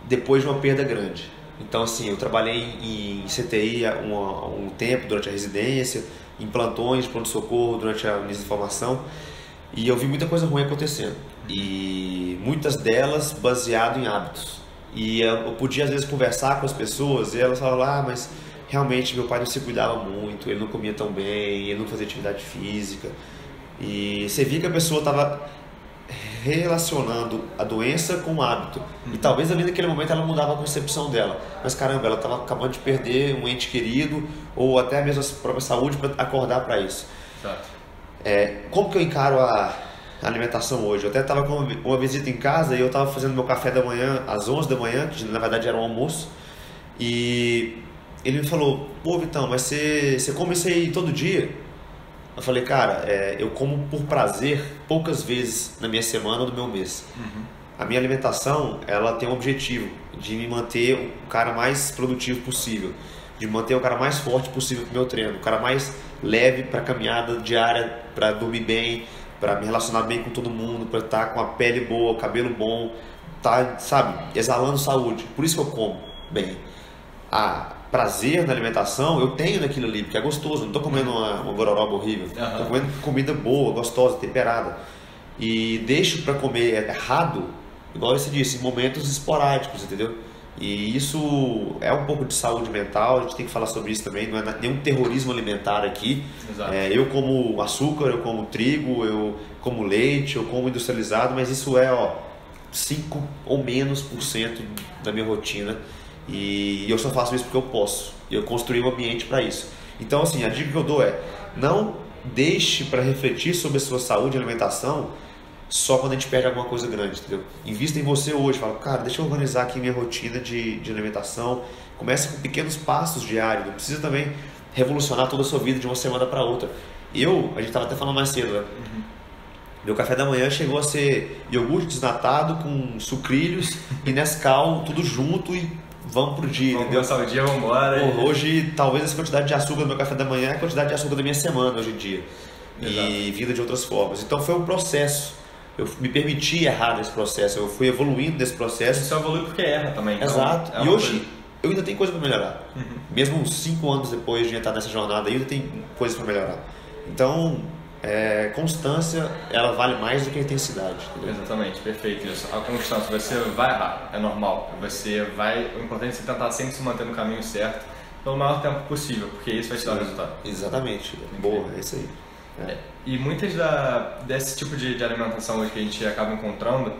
depois de uma perda grande. Então, assim, eu trabalhei em CTI há um tempo durante a residência, em plantões de pronto-socorro durante a início de formação, e eu vi muita coisa ruim acontecendo, e muitas delas baseado em hábitos. E eu podia às vezes conversar com as pessoas e elas falavam, mas realmente meu pai não se cuidava muito, ele não comia tão bem, ele não fazia atividade física. E você via que a pessoa estava relacionando a doença com o hábito. E talvez ali naquele momento ela mudava a concepção dela. Mas caramba, ela estava acabando de perder um ente querido ou até mesmo a própria saúde para acordar para isso. Exato. Como que eu encaro a alimentação hoje? Eu até estava com uma visita em casa e eu estava fazendo meu café da manhã às 11 da manhã, que na verdade era um almoço. E ele me falou, pô Vitão, mas você come isso aí todo dia? Eu falei, cara, eu como por prazer poucas vezes na minha semana ou no meu mês. Uhum. A minha alimentação, ela tem um objetivo de me manter o cara mais produtivo possível, de manter o cara mais forte possível pro meu treino, o cara mais leve para caminhada diária, para dormir bem, para me relacionar bem com todo mundo, para estar com a pele boa, o cabelo bom, tá, sabe, exalando saúde. Por isso que eu como bem. Prazer na alimentação eu tenho naquilo ali, porque é gostoso, não estou comendo uma gororoba horrível, estou comendo comida boa, gostosa, temperada, e deixo para comer errado, igual você disse, em momentos esporádicos, entendeu? E isso é um pouco de saúde mental, a gente tem que falar sobre isso também, não é nenhum terrorismo alimentar aqui. Eu como açúcar, eu como trigo, eu como leite, eu como industrializado, mas isso é 5 ou menos por cento da minha rotina. E eu só faço isso porque eu posso. Eu construí um ambiente para isso. Então, assim, a dica que eu dou não deixe para refletir sobre a sua saúde e alimentação só quando a gente perde alguma coisa grande, entendeu? Invista em você hoje. Fala, cara, deixa eu organizar aqui minha rotina de alimentação. Comece com pequenos passos diários. Não precisa também revolucionar toda a sua vida de uma semana para outra. A gente estava até falando mais cedo, né? Uhum. Meu café da manhã chegou a ser iogurte desnatado com sucrilhos e Nescau, tudo junto e vamos pro dia, entendeu? Vamos começar o dia, vamos embora. Hoje, talvez essa quantidade de açúcar do meu café da manhã é a quantidade de açúcar da minha semana hoje em dia. Exato. E vida de outras formas. Então foi um processo. Eu me permiti errar nesse processo. Eu fui evoluindo nesse processo. Você evolui porque erra também. Então exato. E hoje eu ainda tenho coisa para melhorar. Uhum. Mesmo 5 anos depois de entrar nessa jornada, eu ainda tenho coisas para melhorar. Então, constância, ela vale mais do que a intensidade. Entendeu? Exatamente, perfeito isso. A constância, você vai errar, é normal. O importante é você tentar sempre se manter no caminho certo pelo maior tempo possível, porque isso vai te dar o resultado. Exatamente. Boa, é isso aí. E muitas desse tipo de alimentação hoje que a gente acaba encontrando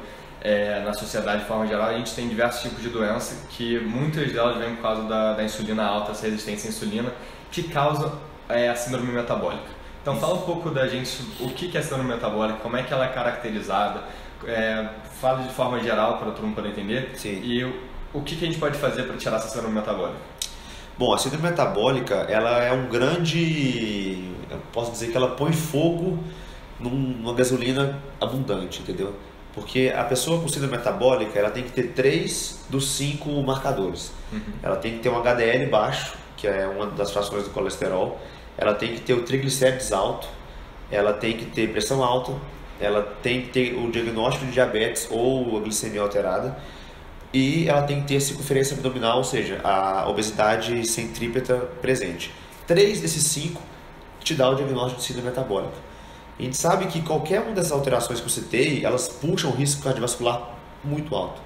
na sociedade de forma geral, a gente tem diversos tipos de doença que muitas delas vêm por causa da insulina alta, essa resistência à insulina, que causa a síndrome metabólica. Então fala um pouco da gente o que é a síndrome metabólica, como é que ela é caracterizada, fala de forma geral para todo mundo poder entender. Sim. E o que a gente pode fazer para tirar essa síndrome metabólica. Bom, a síndrome metabólica, ela é um grande, eu posso dizer que ela põe fogo numa gasolina abundante, entendeu? Porque a pessoa com síndrome metabólica, ela tem que ter 3 dos 5 marcadores. Ela tem que ter um HDL baixo, que é uma das frações do colesterol. Ela tem que ter o triglicérides alto, ela tem que ter pressão alta, ela tem que ter o diagnóstico de diabetes ou a glicemia alterada e ela tem que ter a circunferência abdominal, ou seja, a obesidade centrípeta presente. 3 desses 5 te dá o diagnóstico de síndrome metabólica. A gente sabe que qualquer uma dessas alterações que eu citei, elas puxam o risco cardiovascular muito alto.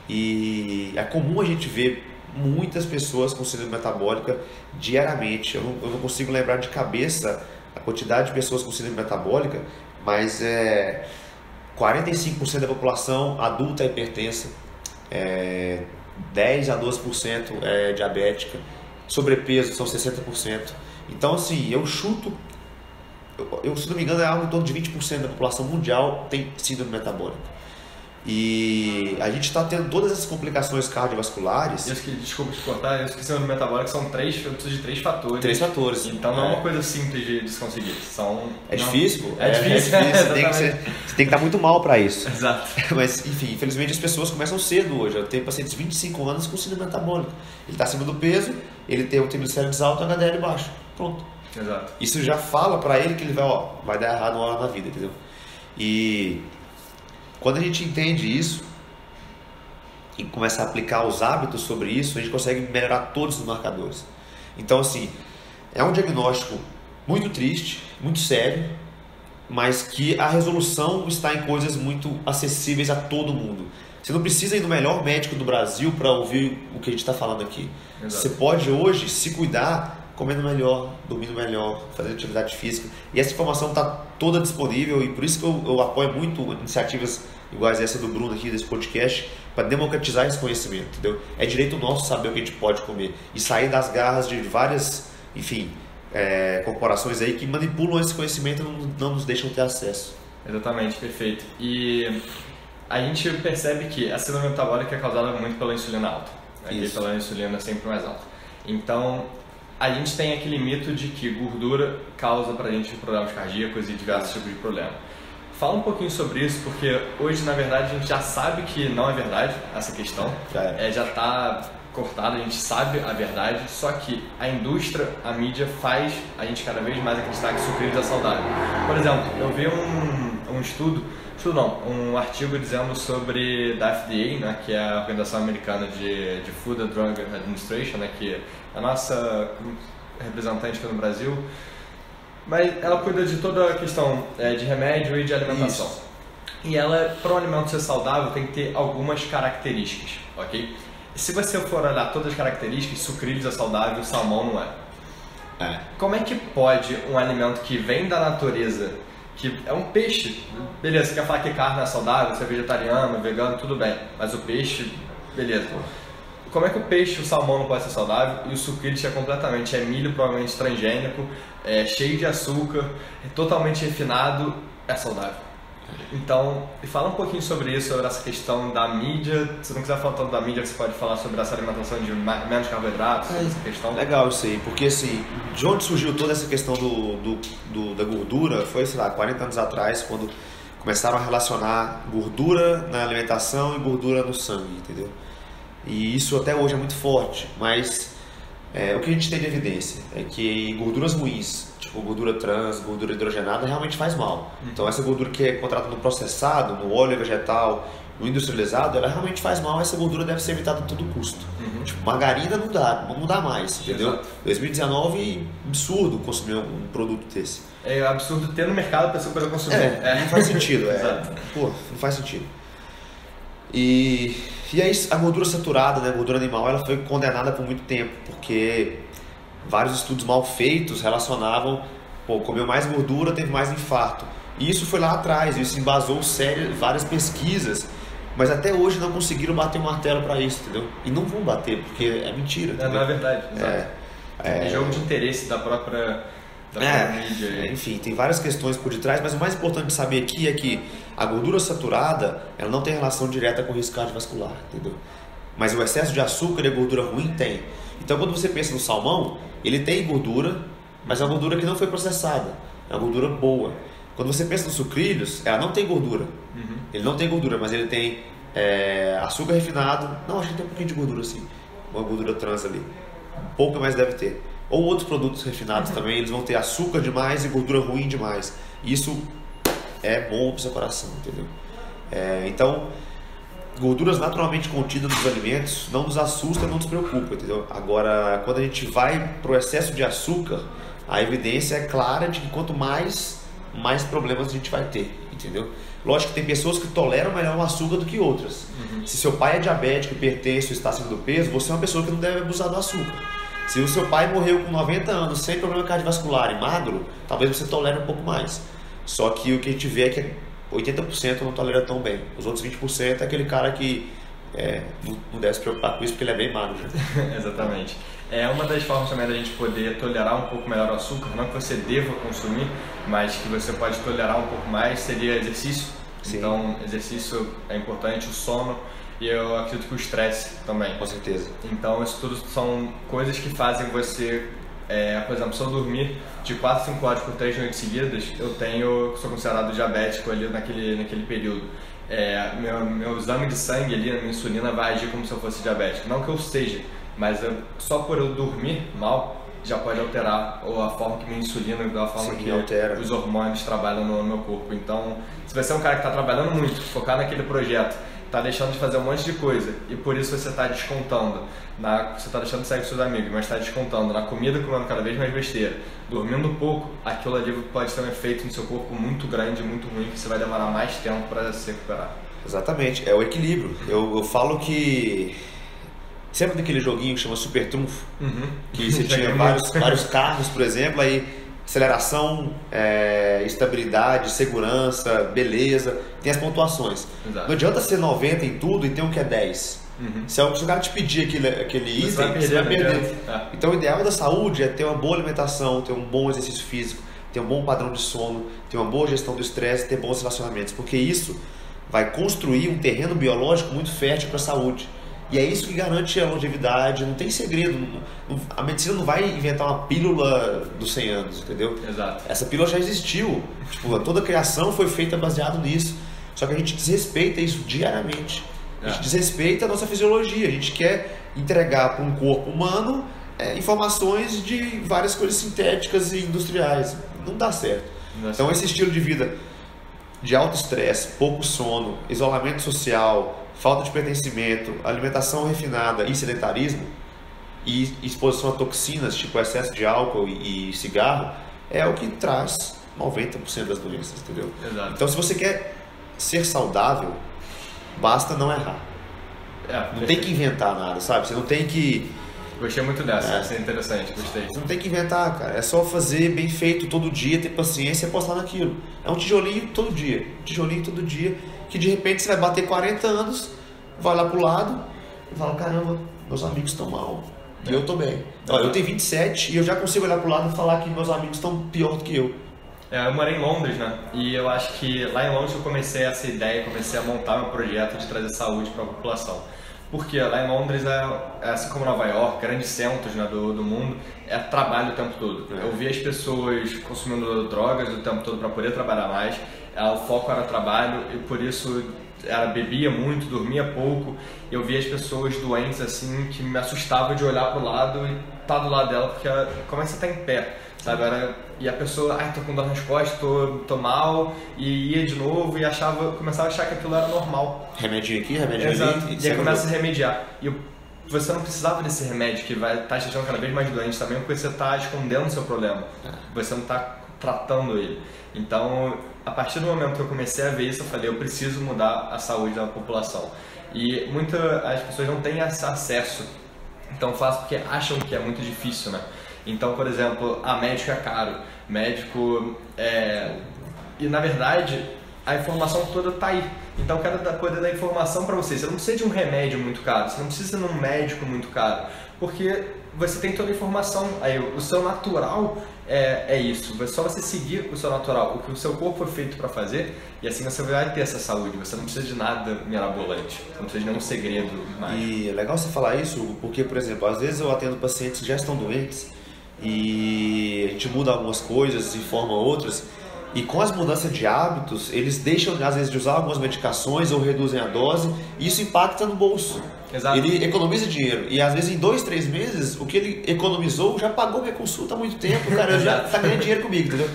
E é comum a gente ver muitas pessoas com síndrome metabólica diariamente. Eu não consigo lembrar de cabeça a quantidade de pessoas com síndrome metabólica, mas 45% da população adulta é hipertensa, 10 a 12% é diabética, sobrepeso são 60%. Então, assim, eu chuto, se não me engano, é algo em torno de 20% da população mundial tem síndrome metabólica. E a gente está tendo todas essas complicações cardiovasculares. Desculpa te cortar, eu esqueci, síndrome metabólica são eu preciso de 3 fatores. 3 fatores. Então não é uma coisa simples de se conseguir. Difícil? É difícil. Você tem que estar muito mal para isso. Exato. Mas, enfim, infelizmente as pessoas começam cedo hoje. Eu tenho pacientes de 25 anos com síndrome metabólica. Ele está acima do peso, ele tem o triglicérides alto e o HDL baixo. Pronto. Exato. Isso já fala para ele que ele vai dar errado uma hora na vida, entendeu? E quando a gente entende isso e começa a aplicar os hábitos sobre isso, a gente consegue melhorar todos os marcadores. Então, assim, é um diagnóstico muito triste, muito sério, mas que a resolução está em coisas muito acessíveis a todo mundo. Você não precisa ir no melhor médico do Brasil para ouvir o que a gente está falando aqui. Exato. Você pode hoje se cuidar comendo melhor, dormindo melhor, fazendo atividade física. E essa informação está toda disponível e por isso que eu apoio muito iniciativas iguais essa do Bruno aqui, desse podcast, para democratizar esse conhecimento, entendeu? É direito nosso saber o que a gente pode comer e sair das garras de várias, enfim, corporações aí que manipulam esse conhecimento e não nos deixam ter acesso. Exatamente, perfeito. E a gente percebe que a síndrome metabólica é causada muito pela insulina alta, né? Pela insulina sempre mais alta. Então, a gente tem aquele mito de que gordura causa pra gente problemas cardíacos e diversos tipos de problemas. Fala um pouquinho sobre isso, porque hoje, na verdade, a gente já sabe que não é verdade essa questão. Já está cortada, a gente sabe a verdade, só que a indústria, a mídia faz a gente cada vez mais acreditar que sucrilhos é saudável. Por exemplo, eu vi um artigo dizendo sobre da FDA, né, que é a Organização Americana de Food and Drug Administration, né, que é a nossa representante aqui no Brasil, mas ela cuida de toda a questão de remédio e de alimentação. Isso. E ela, para um alimento ser saudável, tem que ter algumas características, ok? Se você for olhar todas as características, sucrilhos é saudável, salmão não é. Como é que pode um alimento que vem da natureza, que é um peixe, beleza, você quer falar que carne é saudável, você é vegetariano, vegano, tudo bem, mas o peixe, beleza. Como é que o peixe, o salmão não pode ser saudável e o sucrilhos que é milho provavelmente transgênico, cheio de açúcar, totalmente refinado, é saudável? Então, fala um pouquinho sobre isso, sobre essa questão da mídia. Se não quiser falar tanto da mídia, você pode falar sobre essa alimentação de menos carboidratos, sobre essa questão. Legal isso aí, porque assim, de onde surgiu toda essa questão da gordura foi, sei lá, 40 anos atrás, quando começaram a relacionar gordura na alimentação e gordura no sangue, entendeu? E isso até hoje é muito forte, mas o que a gente tem de evidência é que gorduras ruins, tipo gordura trans, gordura hidrogenada, realmente faz mal. Então essa gordura que é encontrada no processado, no óleo vegetal no industrializado, ela realmente faz mal, essa gordura deve ser evitada a todo custo. Tipo, margarina não dá mais, entendeu? Exato. 2019, absurdo consumir um produto desse. É absurdo ter no mercado a pessoa poder consumir. Não faz sentido. Exato. Pô, não faz sentido. E aí a gordura saturada, né, a gordura animal, ela foi condenada por muito tempo, porque vários estudos mal feitos relacionavam, comeu mais gordura, teve mais infarto. E isso foi lá atrás, isso embasou várias pesquisas, mas até hoje não conseguiram bater um martelo para isso, entendeu? E não vão bater, porque é mentira. Não é verdade. É jogo de interesse da própria mídia. Enfim, tem várias questões por detrás, mas o mais importante de saber aqui é que a gordura saturada, ela não tem relação direta com o risco cardiovascular, entendeu? Mas o excesso de açúcar e a gordura ruim tem. Então quando você pensa no salmão, ele tem gordura, mas é uma gordura que não foi processada, é uma gordura boa. Quando você pensa nos sucrilhos, ela não tem gordura. Ele não tem gordura, mas ele tem açúcar refinado. Não, acho que tem um pouquinho de gordura assim, uma gordura trans ali. Pouca, mas deve ter. Ou outros produtos refinados também, eles vão ter açúcar demais e gordura ruim demais. Isso é bom para o seu coração, entendeu? Então, gorduras naturalmente contidas nos alimentos não nos assusta, não nos preocupa, entendeu? Agora, quando a gente vai para o excesso de açúcar, a evidência é clara de que quanto mais problemas a gente vai ter, entendeu? Lógico que tem pessoas que toleram melhor o açúcar do que outras. Se seu pai é diabético, hipertenso ou está acima do peso, você é uma pessoa que não deve abusar do açúcar. Se o seu pai morreu com 90 anos sem problema cardiovascular e magro, talvez você tolere um pouco mais. Só que o que a gente vê é que 80% não tolera tão bem. Os outros 20% é aquele cara que não deve se preocupar com isso porque ele é bem magro já. Exatamente. Uma das formas também da gente poder tolerar um pouco melhor o açúcar, não que você deva consumir, mas que você pode tolerar um pouco mais, seria exercício. Sim. Então, exercício é importante, o sono e eu acredito que o estresse também. Com certeza. Então, isso tudo são coisas que fazem você, por exemplo, se eu dormir de 4 a 5 horas por 3 noites seguidas, sou considerado diabético ali naquele período. Meu exame de sangue ali, a minha insulina vai agir como se eu fosse diabético. Não que eu seja, mas só por eu dormir mal já pode alterar a forma que minha insulina, da forma que os hormônios trabalham no meu corpo. Então, se você é um cara que está trabalhando muito, focar naquele projeto, está deixando de fazer um monte de coisa e por isso você está descontando, você está deixando de sair com seus amigos, mas está descontando na comida, comendo cada vez mais besteira, dormindo pouco, aquilo ali pode ter um efeito no seu corpo muito grande, muito ruim, que você vai demorar mais tempo para se recuperar. Exatamente, é o equilíbrio. Eu falo que sempre daquele joguinho que chama Super Trunfo, que você tinha vários carros, por exemplo, aí aceleração, estabilidade, segurança, beleza, tem as pontuações. Exato. Não adianta ser 90 em tudo e ter um que é 10. Se o cara te pedir aquele item, você vai perder. Então o ideal da saúde é ter uma boa alimentação, ter um bom exercício físico, ter um bom padrão de sono, ter uma boa gestão do estresse, ter bons relacionamentos, porque isso vai construir um terreno biológico muito fértil para a saúde. E é isso que garante a longevidade, não tem segredo. A medicina não vai inventar uma pílula dos 100 anos, entendeu? Exato. Essa pílula já existiu. Tipo, toda a criação foi feita baseado nisso. Só que a gente desrespeita isso diariamente. A gente desrespeita a nossa fisiologia. A gente quer entregar para um corpo humano informações de várias coisas sintéticas e industriais. Não dá certo. Então esse estilo de vida de alto estresse, pouco sono, isolamento social, falta de pertencimento, alimentação refinada e sedentarismo e exposição a toxinas, tipo excesso de álcool e cigarro, é o que traz 90% das doenças, entendeu? Exato. Então se você quer ser saudável, basta não errar. Não tem que inventar nada, sabe? Você não tem que... Gostei muito dessa, essa é interessante, gostei. Você não tem que inventar, cara. É só fazer bem feito todo dia, ter paciência e apostar naquilo. É um tijolinho todo dia. Um tijolinho todo dia. Que de repente você vai bater 40 anos, vai lá pro lado e fala, caramba, meus amigos estão mal. E eu tô bem. Eu tenho 27 e eu já consigo olhar pro lado e falar que meus amigos estão pior do que eu. Eu morei em Londres, né? E eu acho que lá em Londres eu comecei essa ideia, comecei a montar meu projeto de trazer saúde para a população. Porque lá em Londres, assim como Nova York, grandes centros, né, do mundo, trabalho o tempo todo. Eu via as pessoas consumindo drogas o tempo todo para poder trabalhar mais, o foco era trabalho e por isso bebia muito, dormia pouco. Eu via as pessoas doentes assim, que me assustava de olhar para o lado e tá do lado dela, porque como é que você tá em pé, sabe? E a pessoa, tô com dor nas costas, tô mal, e ia de novo e começava a achar que aquilo era normal. Remedinho aqui, remedinho ali. E aí começa a remediar. E você não precisava desse remédio que vai estar te deixando cada vez mais doente também, porque você está escondendo o seu problema. Você não está tratando ele. Então, a partir do momento que eu comecei a ver isso, eu falei, eu preciso mudar a saúde da população. E as pessoas não têm esse acesso tão fácil porque acham que é muito difícil, né? Então, por exemplo, médico é caro, médico E na verdade, a informação toda está aí. Então eu quero poder dar informação para você. Você não precisa de um remédio muito caro, você não precisa de um médico muito caro, porque você tem toda a informação. Aí o seu natural é isso. Só você seguir o seu natural, o que o seu corpo foi feito para fazer, e assim você vai ter essa saúde. Você não precisa de nada mirabolante, você não precisa de nenhum segredo mágico. E é legal você falar isso, porque, por exemplo, às vezes eu atendo pacientes que já estão doentes e a gente muda algumas coisas, informa outras. E com as mudanças de hábitos, eles deixam às vezes de usar algumas medicações ou reduzem a dose, e isso impacta no bolso. Exato. Ele economiza dinheiro e às vezes em 2, 3 meses o que ele economizou já pagou minha consulta há muito tempo, cara, já tá ganhando dinheiro comigo, entendeu?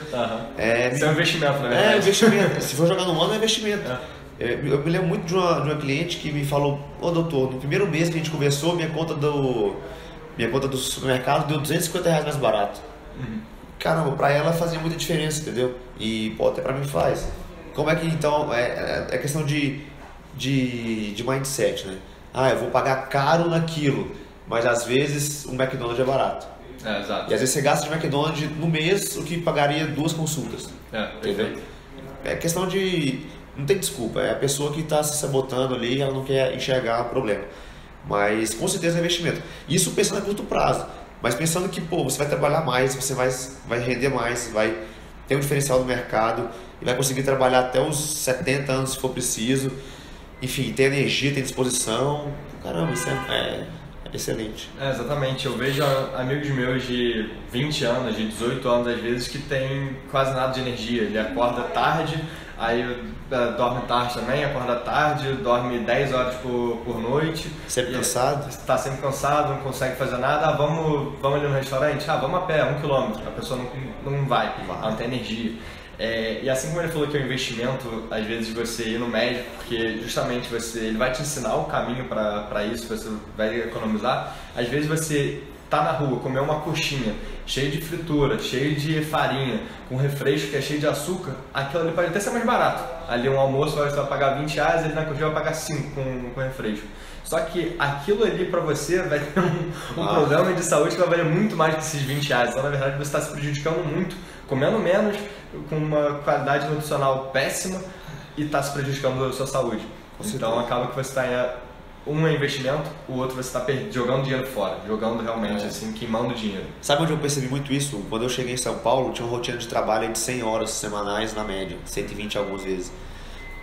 Isso é um investimento, na verdade. É investimento, se for jogar no ano é investimento. Eu me lembro muito de uma cliente que me falou, doutor, no primeiro mês que a gente conversou, minha conta do supermercado deu R$250 mais barato. Caramba, pra ela fazia muita diferença, entendeu? E até pra mim faz. Como é que então, é questão de mindset, né? Eu vou pagar caro naquilo, mas às vezes o McDonald's é barato. Exato. E às vezes você gasta de McDonald's no mês o que pagaria 2 consultas. Entendeu? É questão de... Não tem desculpa, é a pessoa que está se sabotando ali, ela não quer enxergar o problema. Mas com certeza é investimento. Isso pensando a curto prazo. Mas pensando que, você vai trabalhar mais, você vai render mais, vai ter um diferencial no mercado e vai conseguir trabalhar até os 70 anos se for preciso. Enfim, ter energia, ter disposição. Caramba, isso é excelente. Exatamente. Eu vejo amigos meus de 20 anos, de 18 anos às vezes, que tem quase nada de energia. Ele acorda tarde, aí dorme tarde também, acorda tarde, dorme 10 horas por noite. Sempre cansado? Está sempre cansado, não consegue fazer nada. Vamos ali no restaurante? Vamos a pé, 1 km. A pessoa não vai, ela não tem energia. E assim como ele falou que é um investimento, às vezes, você ir no médico, porque justamente ele vai te ensinar o caminho para isso, você vai economizar. Às vezes você tá na rua, comer uma coxinha cheia de fritura, cheia de farinha, com refresco que é cheio de açúcar, aquilo ali pode até ser mais barato. Ali um almoço você vai pagar R$20, ali na coxinha vai pagar 5 com refresco. Só que aquilo ali para você vai ter um problema de saúde que vai valer muito mais que esses R$20. Então, na verdade, você está se prejudicando muito, comendo menos, com uma qualidade nutricional péssima, e está se prejudicando a sua saúde. Então acaba que você está um é investimento, o outro você está jogando dinheiro fora, jogando realmente assim, queimando dinheiro. Sabe onde eu percebi muito isso? Quando eu cheguei em São Paulo, tinha uma rotina de trabalho de 100 horas semanais na média, 120 algumas vezes.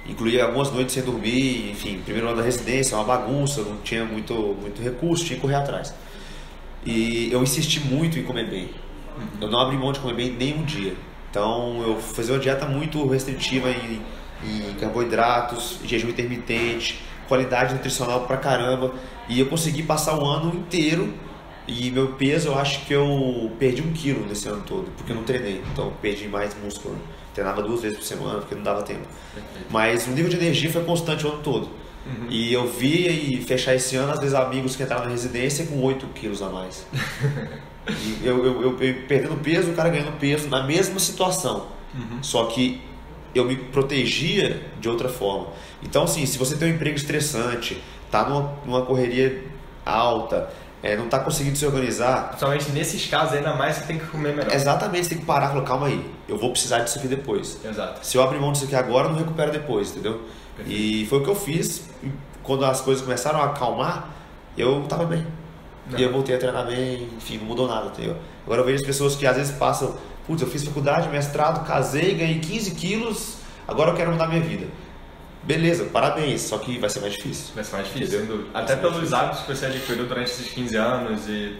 Incluía algumas noites sem dormir, enfim, primeiro ano da residência, uma bagunça, não tinha muito recurso, tinha que correr atrás. E eu insisti muito em comer bem. Eu não abri mão de comer bem nem um dia. Então eu fazia uma dieta muito restritiva em carboidratos, jejum intermitente, qualidade nutricional pra caramba, e eu consegui passar o ano inteiro. E meu peso, eu acho que eu perdi 1 quilo nesse ano todo, porque eu não treinei, então eu perdi mais músculo. Treinava 2 vezes por semana, porque não dava tempo. Mas o nível de energia foi constante o ano todo. E eu via e fechar esse ano, às vezes, amigos que entraram na residência com 8 quilos a mais. E eu perdendo peso, o cara ganhando peso na mesma situação. Só que eu me protegia de outra forma. Então, assim, se você tem um emprego estressante, tá numa correria alta, não tá conseguindo se organizar... Principalmente nesses casos, ainda mais você tem que comer melhor. Exatamente, você tem que parar e falar, calma aí, eu vou precisar disso aqui depois. Exato. Se eu abrir mão disso aqui agora, eu não recupero depois, entendeu? Perfeito. E foi o que eu fiz. Quando as coisas começaram a acalmar, eu tava bem. E eu voltei a treinar bem, enfim, não mudou nada, entendeu? Agora eu vejo as pessoas que às vezes passam, eu fiz faculdade, mestrado, casei, ganhei 15 quilos, agora eu quero mudar minha vida. Beleza, parabéns, só que vai ser mais difícil. Vai ser mais difícil, sem dúvida. Até pelos hábitos que você adquiriu durante esses 15 anos e...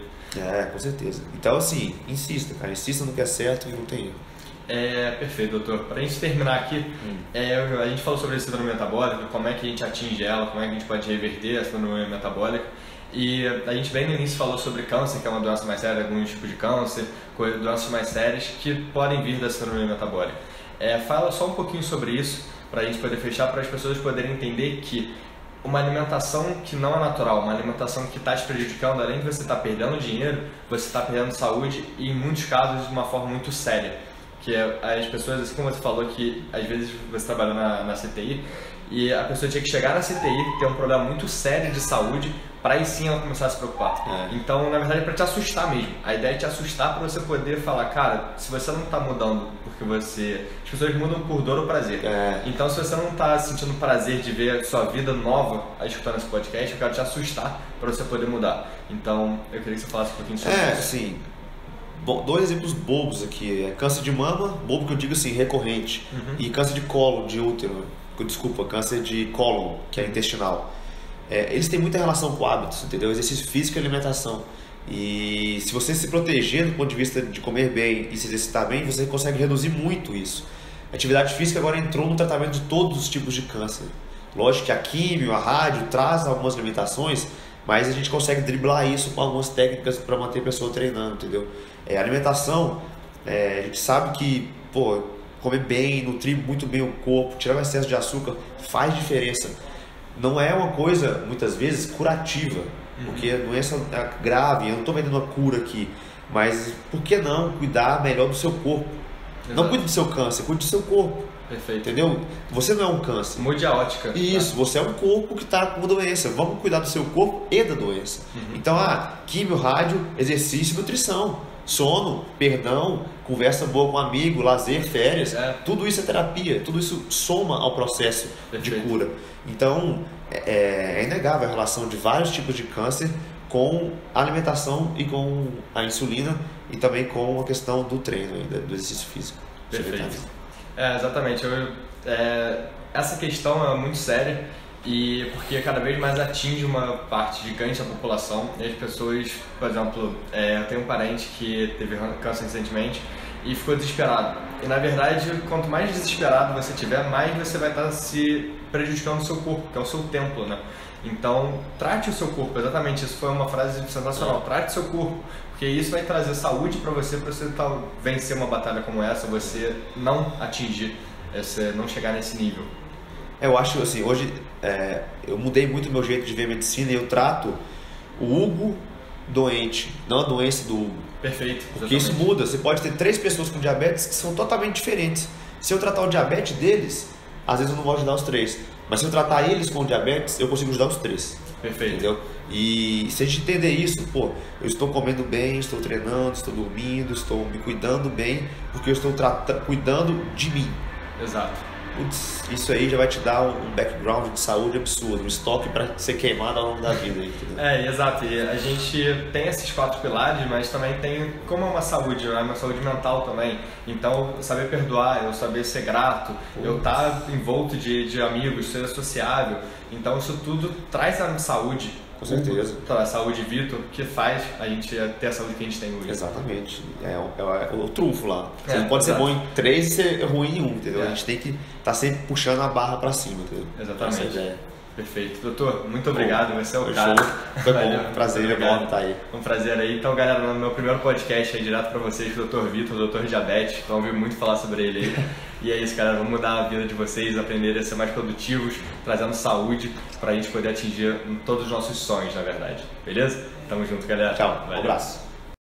com certeza. Então, assim, insista, cara. Insista no que é certo e não tem erro. Perfeito, doutor. Para a gente terminar aqui, a gente falou sobre a síndrome metabólica, como é que a gente atinge ela, como é que a gente pode reverter a síndrome metabólica. E a gente bem no início falou sobre câncer, que é uma doença mais séria, alguns tipos de câncer, doenças mais sérias que podem vir da síndrome metabólica. Fala só um pouquinho sobre isso, para a gente poder fechar, para as pessoas poderem entender que uma alimentação que não é natural, uma alimentação que está te prejudicando, além de você estar perdendo dinheiro, você está perdendo saúde e em muitos casos de uma forma muito séria. Que as pessoas, assim como você falou que às vezes você trabalha na CTI e a pessoa tinha que chegar na CTI, ter um problema muito sério de saúde, para aí sim ela começar a se preocupar. Então, na verdade, é para te assustar mesmo. A ideia é te assustar para você poder falar, cara, se você não está mudando porque você... As pessoas mudam por dor ou prazer. Então, se você não está sentindo prazer de ver a sua vida nova escutando esse podcast, eu quero te assustar para você poder mudar. Então, eu queria que você falasse um pouquinho sobre isso. Sim. Bom, 2 exemplos bobos aqui. Câncer de mama, bobo que eu digo assim, recorrente. E câncer de colo, de útero. Desculpa, câncer de cólon, que é intestinal. Eles têm muita relação com hábitos, entendeu? Exercício físico e alimentação. E se você se proteger do ponto de vista de comer bem e se exercitar bem, você consegue reduzir muito isso. A atividade física agora entrou no tratamento de todos os tipos de câncer. Lógico que a químio, a rádio traz algumas limitações, mas a gente consegue driblar isso com algumas técnicas para manter a pessoa treinando, entendeu? A alimentação, a gente sabe que comer bem, nutrir muito bem o corpo, tirar o excesso de açúcar faz diferença. Não é uma coisa, muitas vezes, curativa, porque a doença é grave, eu não estou vendendo uma cura aqui, mas por que não cuidar melhor do seu corpo? Exato. Não cuide do seu câncer, cuide do seu corpo. Perfeito. Entendeu? Você não é um câncer. Mude a ótica. Isso, você é um corpo que está com doença. Vamos cuidar do seu corpo e da doença. Então, químio, rádio, exercício e nutrição. Sono, perdão, conversa boa com um amigo, lazer, férias, tudo isso é terapia, tudo isso soma ao processo de cura. Então, é inegável a relação de vários tipos de câncer com a alimentação e com a insulina e também com a questão do treino, do exercício físico. Perfeito. Exatamente. Essa questão é muito séria. E porque cada vez mais atinge uma parte gigante da população e as pessoas, por exemplo, eu tenho um parente que teve câncer recentemente e ficou desesperado. E na verdade, quanto mais desesperado você tiver, mais você vai estar se prejudicando o seu corpo, que é o seu templo, né? Então, trate o seu corpo, exatamente, isso foi uma frase sensacional, trate o seu corpo, porque isso vai trazer saúde para você vencer uma batalha como essa, você não atingir, não chegar nesse nível. Eu acho assim, hoje eu mudei muito o meu jeito de ver medicina e eu trato o Hugo doente, não a doença do Hugo. Perfeito. Exatamente. Porque isso muda, você pode ter 3 pessoas com diabetes que são totalmente diferentes. Se eu tratar o diabetes deles, às vezes eu não vou ajudar os 3. Mas se eu tratar eles com diabetes, eu consigo ajudar os 3. Perfeito. Entendeu? E se a gente entender isso, eu estou comendo bem, estou treinando, estou dormindo, estou me cuidando bem, porque eu estou cuidando de mim. Exato. Putz, isso aí já vai te dar um background de saúde absurdo, um estoque para ser queimado ao longo da vida. Entendeu? Exato. E a gente tem esses 4 pilares, mas também tem como é uma saúde, né? Uma saúde mental também. Então, saber perdoar, eu saber ser grato, eu estar envolto de amigos, ser sociável. Então, isso tudo traz a saúde. Com certeza. A saúde Vitor, que faz a gente ter a saúde que a gente tem hoje. Exatamente. É o trunfo lá. Você não pode ser bom em 3 e ser ruim em 1, entendeu? A gente tem que estar sempre puxando a barra pra cima, entendeu? Exatamente. Perfeito. Doutor, muito obrigado. Você é o cara. Foi bom. Prazer, é bom estar aí. Um prazer aí. Então, galera, no meu primeiro podcast aí, direto pra vocês, o Dr. Vitor, doutor diabetes. Então, ouvi muito falar sobre ele aí. E é isso, galera. Vamos mudar a vida de vocês, aprender a ser mais produtivos, trazendo saúde pra gente poder atingir todos os nossos sonhos, na verdade. Beleza? Tamo junto, galera. Tchau. Um abraço.